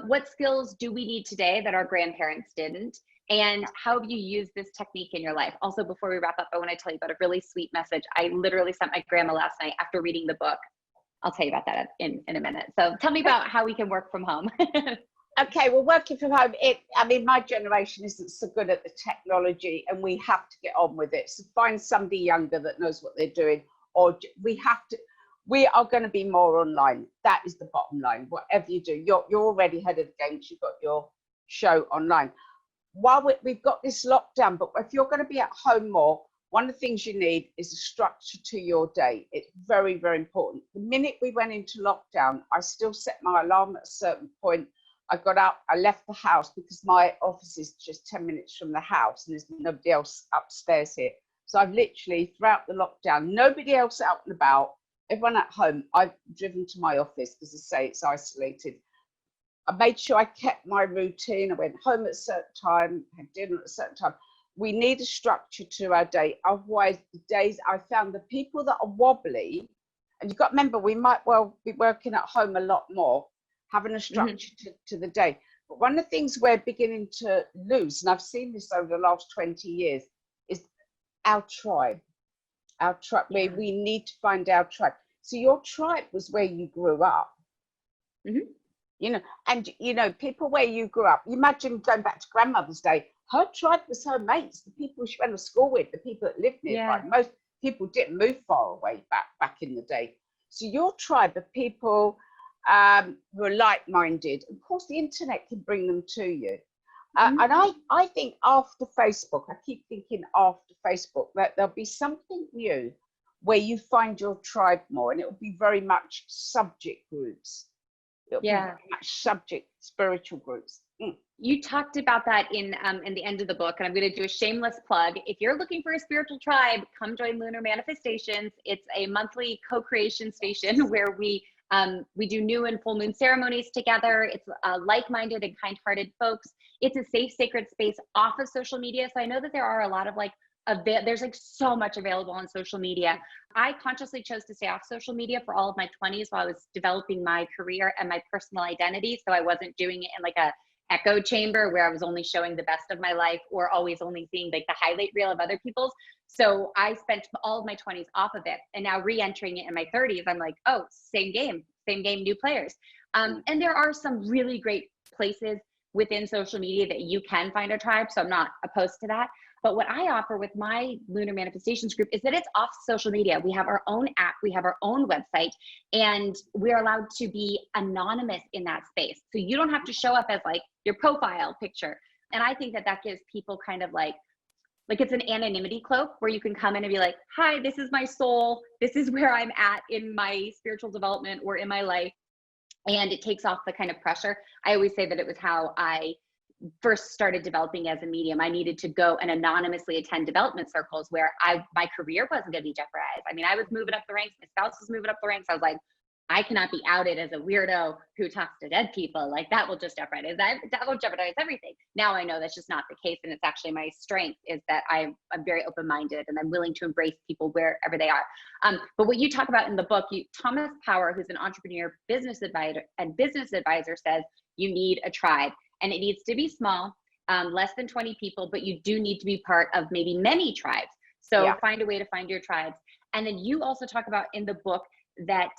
what skills do we need today that our grandparents didn't? And how have you used this technique in your life? Also, before we wrap up, I want to tell you about a really sweet message I literally sent my grandma last night after reading the book. I'll tell you about that in a minute. So tell me about how we can work from home. Okay, well, working from home, my generation isn't so good at the technology, and we have to get on with it. So find somebody younger that knows what they're doing, or we are going to be more online. That is the bottom line. Whatever you do, you're already ahead of the game because you've got your show online. While we've got this lockdown, but if you're going to be at home more, one of the things you need is a structure to your day. It's very, very important. The minute we went into lockdown, I still set my alarm at a certain point. I got up, I left the house because my office is just 10 minutes from the house and there's nobody else upstairs here. So I've literally, throughout the lockdown, nobody else out and about, everyone at home, I've driven to my office because, as I say, it's isolated. I made sure I kept my routine. I went home at a certain time, had dinner at a certain time. We need a structure to our day. Otherwise, the days, I found the people that are wobbly, and you've got to remember, we might well be working at home a lot more, having a structure to the day. But one of the things we're beginning to lose, and I've seen this over the last 20 years, is our tribe. Our tribe, where we need to find our tribe. So your tribe was where you grew up. Mm-hmm. You know, and you know, people where you grew up, imagine going back to grandmother's day, her tribe was her mates, the people she went to school with, the people that lived nearby. Most people didn't move far away back in the day. So your tribe of people who are like-minded, of course the internet can bring them to you. And I think after Facebook, I keep thinking after Facebook, that there'll be something new where you find your tribe more, and it will be very much subject groups. It'll be very much subject spiritual groups. You talked about that in the end of the book, and I'm going to do a shameless plug. If you're looking for a spiritual tribe, come join Lunar Manifestations. It's a monthly co-creation station where we do new and full moon ceremonies together. It's like-minded and kind-hearted folks. It's a safe, sacred space off of social media. So I know that there are a lot of there's like so much available on social media. I consciously chose to stay off social media for all of my 20s while I was developing my career and my personal identity. So I wasn't doing it in like a echo chamber where I was only showing the best of my life or always only seeing like the highlight reel of other people's. So I spent all of my 20s off of it, and now re-entering it in my 30s, I'm like, oh, same game, new players. And there are some really great places within social media that you can find a tribe. So I'm not opposed to that. But what I offer with my Lunar Manifestations group is that it's off social media. We have our own app, we have our own website, and we're allowed to be anonymous in that space. So you don't have to show up as like your profile picture. And I think that gives people kind of like it's an anonymity cloak where you can come in and be like, hi, this is my soul. This is where I'm at in my spiritual development or in my life. And it takes off the kind of pressure. I always say that it was how I first started developing as a medium. I needed to go and anonymously attend development circles where my career wasn't going to be jeopardized. I mean, I was moving up the ranks. My spouse was moving up the ranks. I was like, I cannot be outed as a weirdo who talks to dead people. Like that will just jeopardize everything. Now I know that's just not the case. And it's actually my strength is that I'm very open-minded and I'm willing to embrace people wherever they are. But what you talk about in the book, Thomas Power, who's an entrepreneur, business advisor says you need a tribe, and it needs to be small, less than 20 people, but you do need to be part of maybe many tribes. So find a way to find your tribes. And then you also talk about in the book that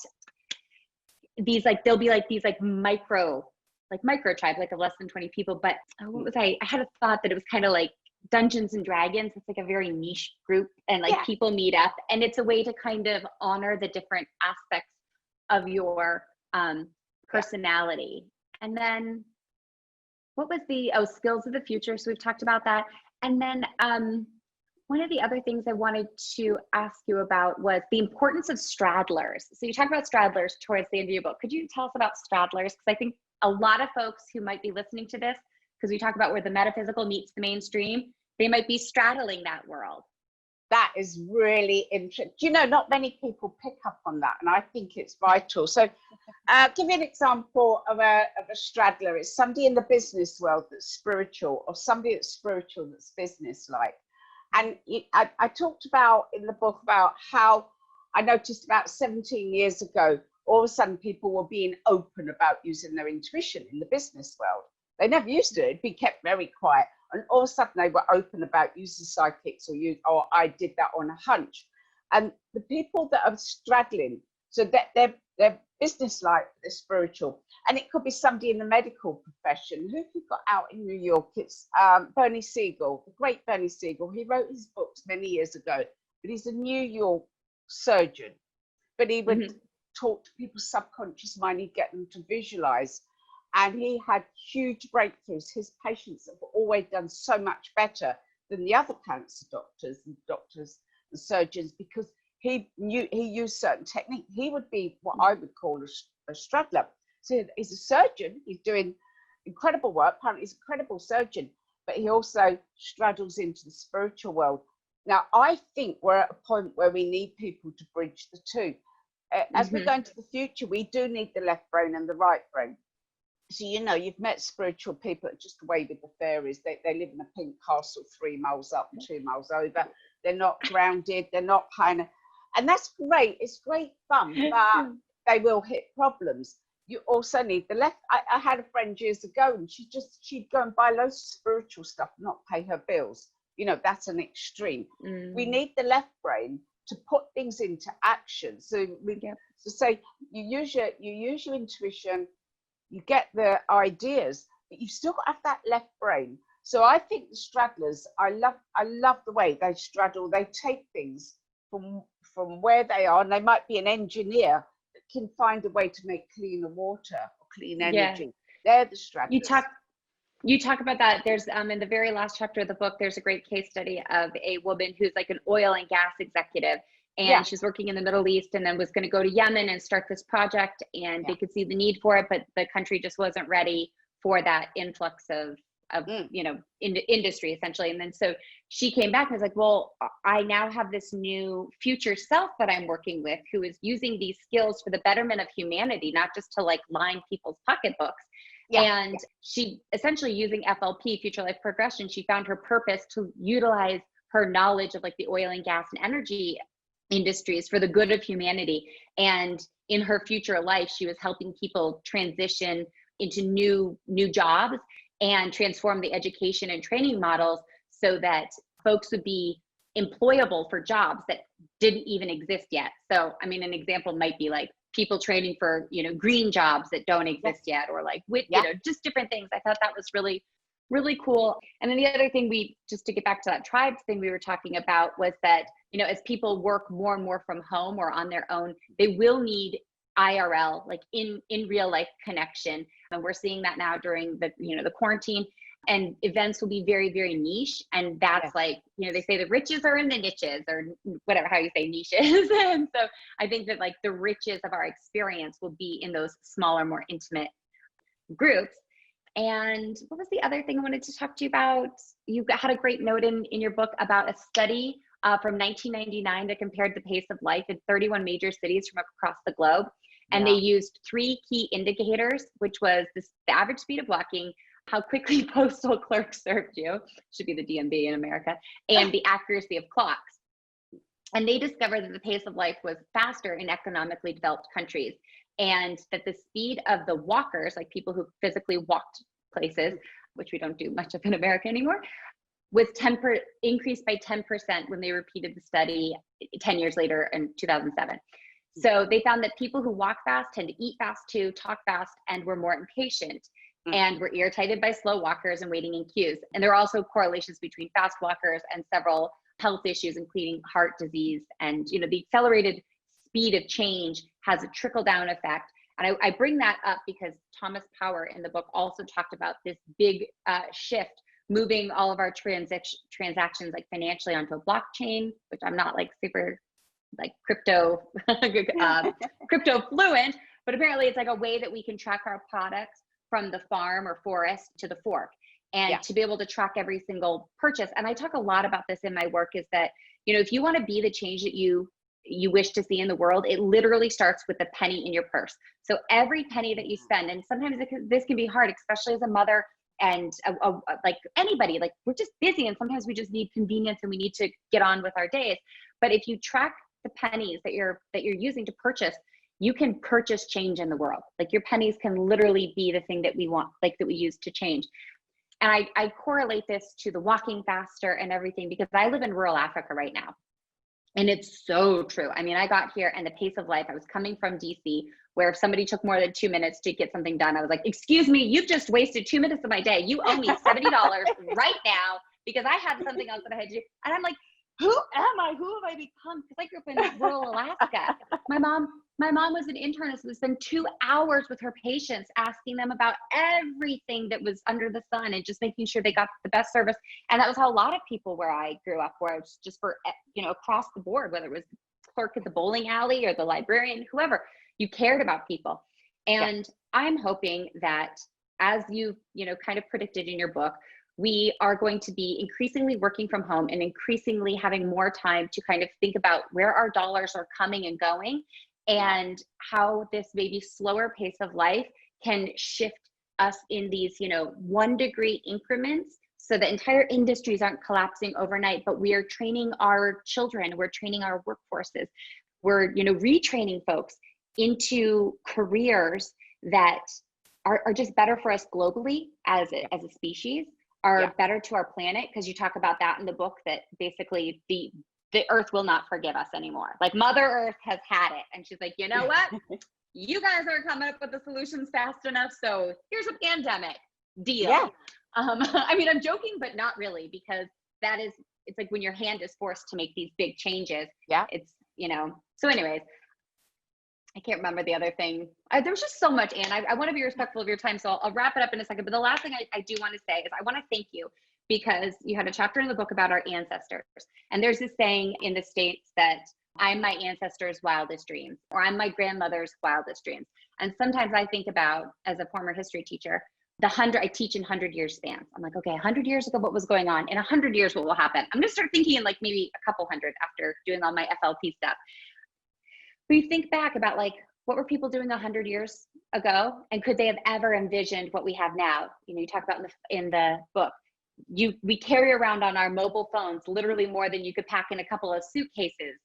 there'll be these micro tribes, like of less than 20 people. But I had a thought that it was kind of like Dungeons and Dragons. It's like a very niche group, and people meet up, and it's a way to kind of honor the different aspects of your personality. And then what was skills of the future? So we've talked about that. And then one of the other things I wanted to ask you about was the importance of straddlers. So you talk about straddlers towards the end of your book. Could you tell us about straddlers? Because I think a lot of folks who might be listening to this, because we talk about where the metaphysical meets the mainstream, they might be straddling that world. That is really interesting. You know, not many people pick up on that, and I think it's vital. So give you an example of a straddler. It's somebody in the business world that's spiritual, or somebody that's spiritual that's business-like. And I talked about in the book about how I noticed about 17 years ago, all of a sudden people were being open about using their intuition in the business world. They never used to. It'd be kept very quiet. And all of a sudden they were open about using psychics or I did that on a hunch. And the people that are straddling, so that they're business-like, they're spiritual. And it could be somebody in the medical profession. Who have you got out in New York? It's Bernie Siegel, the great Bernie Siegel. He wrote his books many years ago, but he's a New York surgeon. But he would talk to people's subconscious mind, he'd get them to visualize. And he had huge breakthroughs. His patients have always done so much better than the other cancer doctors and surgeons, because he used certain technique. He would be what I would call a straddler. So he's a surgeon. He's doing incredible work. Apparently he's an incredible surgeon, but he also straddles into the spiritual world. Now, I think we're at a point where we need people to bridge the two. As we go into the future, we do need the left brain and the right brain. So, you know, you've met spiritual people that just away with the fairies. They live in a pink castle 3 miles up and 2 miles over. They're not grounded. They're not kind of, and that's great. It's great fun, but they will hit problems. you also need the left. I had a friend years ago, and she'd go and buy loads of spiritual stuff, not pay her bills. That's an extreme. We need the left brain to put things into action. So so say you use your intuition, you get the ideas, but you've still got to have that left brain. So I think the straddlers, I love the way they straddle. They take things from where they are, and they might be an engineer that can find a way to make cleaner water or clean energy. They're the straddlers. You talk about that. There's in the very last chapter of the book, there's a great case study of a woman who's like an oil and gas executive, and she's working in the Middle East, and then was going to go to Yemen and start this project, and they could see the need for it, but the country just wasn't ready for that influx of industry essentially. And then so she came back and was like, well, I now have this new future self that I'm working with, who is using these skills for the betterment of humanity, not just to like line people's pocketbooks. She essentially, using FLP, future life progression, she found her purpose to utilize her knowledge of like the oil and gas and energy industries for the good of humanity. And in her future life, she was helping people transition into new jobs and transform the education and training models so that folks would be employable for jobs that didn't even exist yet. So, I mean, an example might be like people training for, green jobs that don't exist yet, or like just different things. I thought that was really, really cool. And then the other thing just to get back to that tribes thing we were talking about, was that, as people work more and more from home or on their own, they will need IRL, like in real life connection. And we're seeing that now during the quarantine, and events will be very, very niche. And that's like, they say the riches are in the niches, or whatever, how you say niches. And so I think that like the riches of our experience will be in those smaller, more intimate groups. And what was the other thing I wanted to talk to you about? You had a great note in your book about a study from 1999 that compared the pace of life in 31 major cities from across the globe. And they used 3 key indicators, which was the average speed of walking, how quickly postal clerks served you, should be the DMV in America, and the accuracy of clocks. And they discovered that the pace of life was faster in economically developed countries, and that the speed of the walkers, like people who physically walked places, which we don't do much of in America anymore, was increased by 10% when they repeated the study 10 years later in 2007. So they found that people who walk fast tend to eat fast too, talk fast, and were more impatient, and were irritated by slow walkers and waiting in queues. And there are also correlations between fast walkers and several health issues, including heart disease. And the accelerated speed of change has a trickle-down effect. And I bring that up because Thomas Power in the book also talked about this big shift, moving all of our transactions like financially onto a blockchain, which I'm not like super like crypto fluent, but apparently it's like a way that we can track our products from the farm or forest to the fork, and to be able to track every single purchase. And I talk a lot about this in my work, is that, if you want to be the change that you wish to see in the world, it literally starts with the penny in your purse. So every penny that you spend, and sometimes this can be hard, especially as a mother and like anybody, like we're just busy, and sometimes we just need convenience and we need to get on with our days. But if you track the pennies that you're using to purchase, you can purchase change in the world. Like your pennies can literally be the thing that we want, like that we use to change. And I correlate this to the walking faster and everything, because I live in rural Africa right now. And it's so true. I mean, I got here and the pace of life, I was coming from DC, where if somebody took more than 2 minutes to get something done, I was like, excuse me, you've just wasted 2 minutes of my day. You owe me $70 right now because I had something else that I had to do. And I'm like, who am I? Who have I become? Because I grew up in rural Alaska. My mom was an internist who would spend 2 hours with her patients, asking them about everything that was under the sun and just making sure they got the best service. And that was how a lot of people where I grew up were, just for, across the board, whether it was the clerk at the bowling alley or the librarian, whoever, you cared about people. And I'm hoping that, as you kind of predicted in your book, we are going to be increasingly working from home and increasingly having more time to kind of think about where our dollars are coming and going, and how this maybe slower pace of life can shift us in these, 1 degree increments, so that entire industries aren't collapsing overnight, but we are training our children, we're training our workforces, we're, retraining folks into careers that are just better for us globally as a species, are better to our planet. Because you talk about that in the book, that basically the earth will not forgive us anymore. Like Mother Earth has had it. And she's like, you know what? You guys aren't coming up with the solutions fast enough. So here's a pandemic deal. Yeah. I mean, I'm joking, but not really, because it's like when your hand is forced to make these big changes. Yeah. It's, so anyways, I can't remember the other thing. There's just so much, Anne. I want to be respectful of your time, so I'll wrap it up in a second. But the last thing I do want to say is I want to thank you, because you had a chapter in the book about our ancestors. And there's this saying in the States that I'm my ancestors' wildest dreams, or I'm my grandmother's wildest dreams. And sometimes I think about, as a former history teacher, I teach in 100-year spans. I'm like, okay, 100 years ago, what was going on? In 100 years, what will happen? I'm going to start thinking in like maybe a couple hundred after doing all my FLP stuff. But you think back about like, what were people doing 100 years ago? And could they have ever envisioned what we have now? You talk about in the book, we carry around on our mobile phones literally more than you could pack in a couple of suitcases,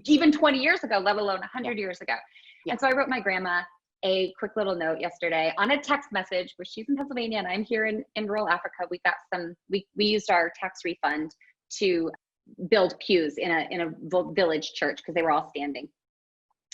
even 20 years ago, let alone 100 years ago. And so I wrote my grandma a quick little note yesterday on a text message, where she's in Pennsylvania and I'm here in rural Africa. We got we used our tax refund to build pews in a village church because they were all standing.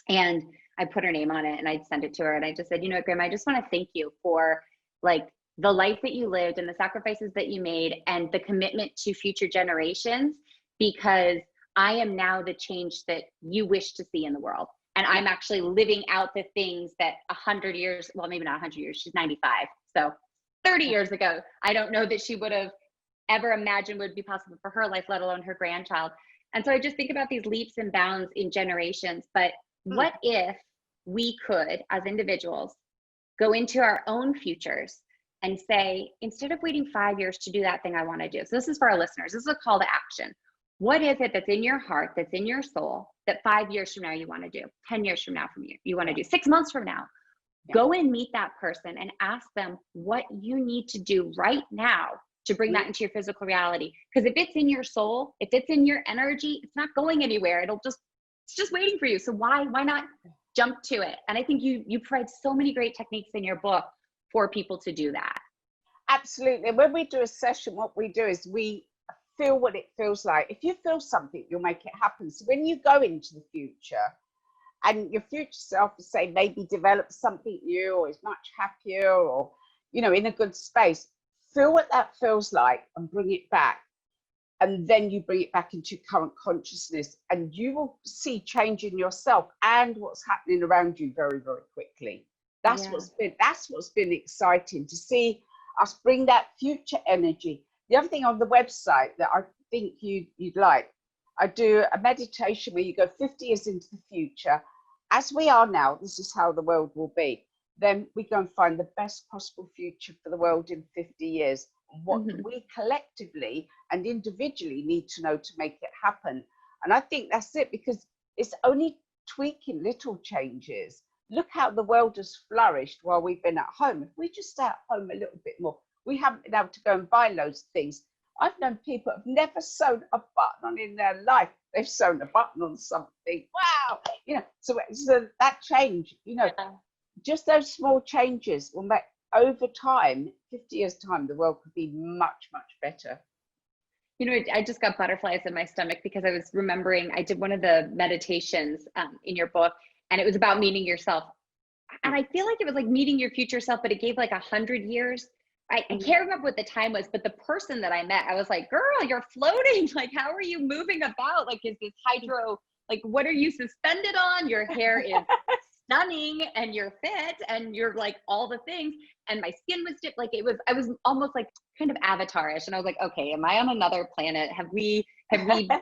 And I put her name on it and I sent it to her. And I just said, Grandma, I just want to thank you for like the life that you lived and the sacrifices that you made and the commitment to future generations, because I am now the change that you wish to see in the world. And I'm actually living out the things that 100 years, well, maybe not 100 years, she's 95. So 30 years ago, I don't know that she would have ever imagined would be possible for her life, let alone her grandchild. And so I just think about these leaps and bounds in generations. But what if we could, as individuals, go into our own futures and say, instead of waiting 5 years to do that thing I want to do. So this is for our listeners. This is a call to action. What is it that's in your heart, that's in your soul, that 5 years from now you want to do, 10 years from now you want to do, 6 months from now? Go and meet that person and ask them what you need to do right now to bring that into your physical reality. Because if it's in your soul, if it's in your energy, it's not going anywhere. It's just waiting for you. So why not jump to it? And I think you provide so many great techniques in your book for people to do that. Absolutely. When we do a session, what we do is we feel what it feels like. If you feel something, you'll make it happen. So when you go into the future and your future self, say, maybe develop something new or is much happier or, in a good space, feel what that feels like and bring it back. And then you bring it back into current consciousness and you will see change in yourself and what's happening around you very, very quickly. That's what's been exciting, to see us bring that future energy. The other thing on the website that I think you'd like, I do a meditation where you go 50 years into the future. As we are now, this is how the world will be. Then we go and find the best possible future for the world in 50 years. What do we collectively and individually need to know to make it happen? And I think that's it, because it's only tweaking little changes. Look how the world has flourished while we've been at home. If we just stay at home a little bit more, we haven't been able to go and buy loads of things. I've known people who have never sewn a button on in their life. They've sewn a button on something. Wow! So that change, just those small changes will make, over time, 50 years time, the world could be much, much better. I just got butterflies in my stomach because I was remembering, I did one of the meditations in your book, and it was about meeting yourself. And I feel like it was like meeting your future self, but it gave like 100 years. I can't remember what the time was, but the person that I met, I was like, girl, you're floating. Like, how are you moving about? Like, is this hydro, like, what are you suspended on? Your hair is stunning and you're fit and you're like all the things. And my skin was dipped. Like I was almost like kind of avatarish. And I was like, okay, am I on another planet? Have we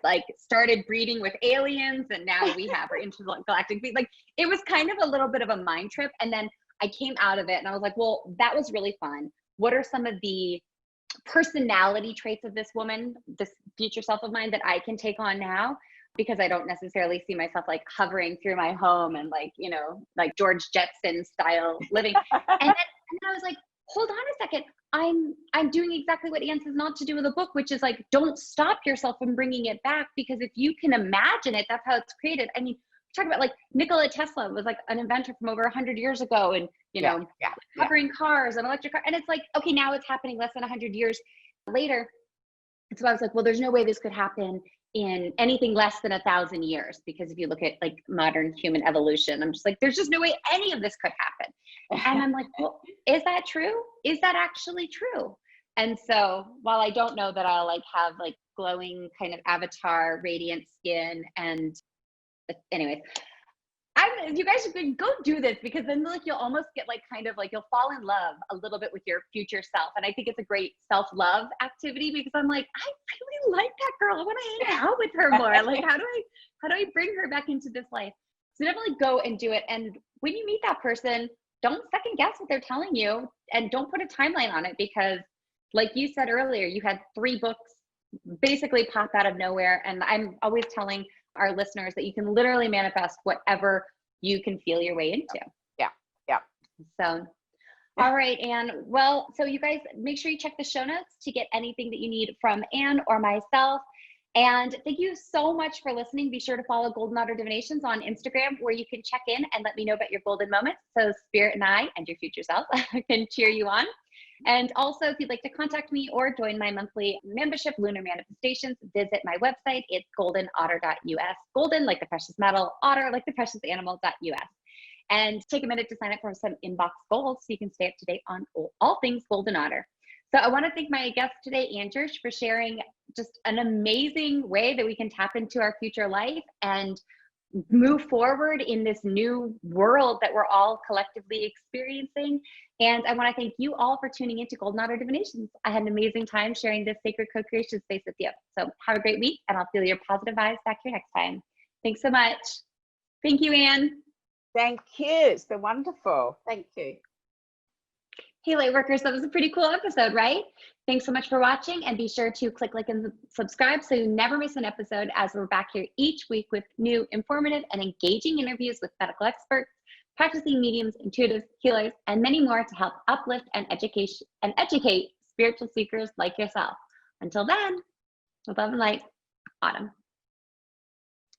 like started breeding with aliens? And now we have our intergalactic beings. Like, it was kind of a little bit of a mind trip. And then I came out of it and I was like, well, that was really fun. What are some of the personality traits of this woman, this future self of mine, that I can take on now? Because I don't necessarily see myself like hovering through my home and like, like George Jetson style living. And then I was like, hold on a second. I'm doing exactly what Anne says not to do with the book, which is like, don't stop yourself from bringing it back, because if you can imagine it, that's how it's created. I mean, talk about like Nikola Tesla was like an inventor from over 100 years ago, and hovering cars and electric cars. And it's like, okay, now it's happening less than 100 years later. And so I was like, well, there's no way this could happen in anything less than 1,000 years, because if you look at like modern human evolution, I'm just like, there's just no way any of this could happen. And I'm like, well, is that true? Is that actually true? And so while I don't know that I'll like have like glowing kind of avatar, radiant skin, and anyways, you guys should go do this, because then like you'll almost get like kind of like you'll fall in love a little bit with your future self. And I think it's a great self-love activity, because I'm like, I really like that girl. I want to hang out with her more. Like, how do I bring her back into this life? So definitely go and do it. And when you meet that person, don't second guess what they're telling you, and don't put a timeline on it, because like you said earlier, you had 3 books basically pop out of nowhere. And I'm always telling our listeners that you can literally manifest whatever you can feel your way into. Yeah. So, all right, Anne. Well, so you guys make sure you check the show notes to get anything that you need from Anne or myself. And thank you so much for listening. Be sure to follow Golden Otter Divinations on Instagram, where you can check in and let me know about your golden moments, so Spirit and I and your future self can cheer you on. And also, if you'd like to contact me or join my monthly membership, Lunar Manifestations, visit my website. It's goldenotter.us. Golden like the precious metal, otter like the precious animal.us. And take a minute to sign up for some inbox goals so you can stay up to date on all things Golden Otter. So I want to thank my guest today, Jirsch, for sharing just an amazing way that we can tap into our future life and move forward in this new world that we're all collectively experiencing. And I want to thank you all for tuning into Golden Otter Divinations. I had an amazing time sharing this sacred co-creation space with you. So have a great week, and I'll feel your positive vibes back here next time. Thanks so much. Thank you, Anne. Thank you. It's been wonderful. Thank you. Hey, Lightworkers, that was a pretty cool episode, right? Thanks so much for watching, and be sure to click like and subscribe so you never miss an episode, as we're back here each week with new informative and engaging interviews with medical experts, practicing mediums, intuitives, healers, and many more to help uplift and educate spiritual seekers like yourself. Until then, with love and light, Autumn.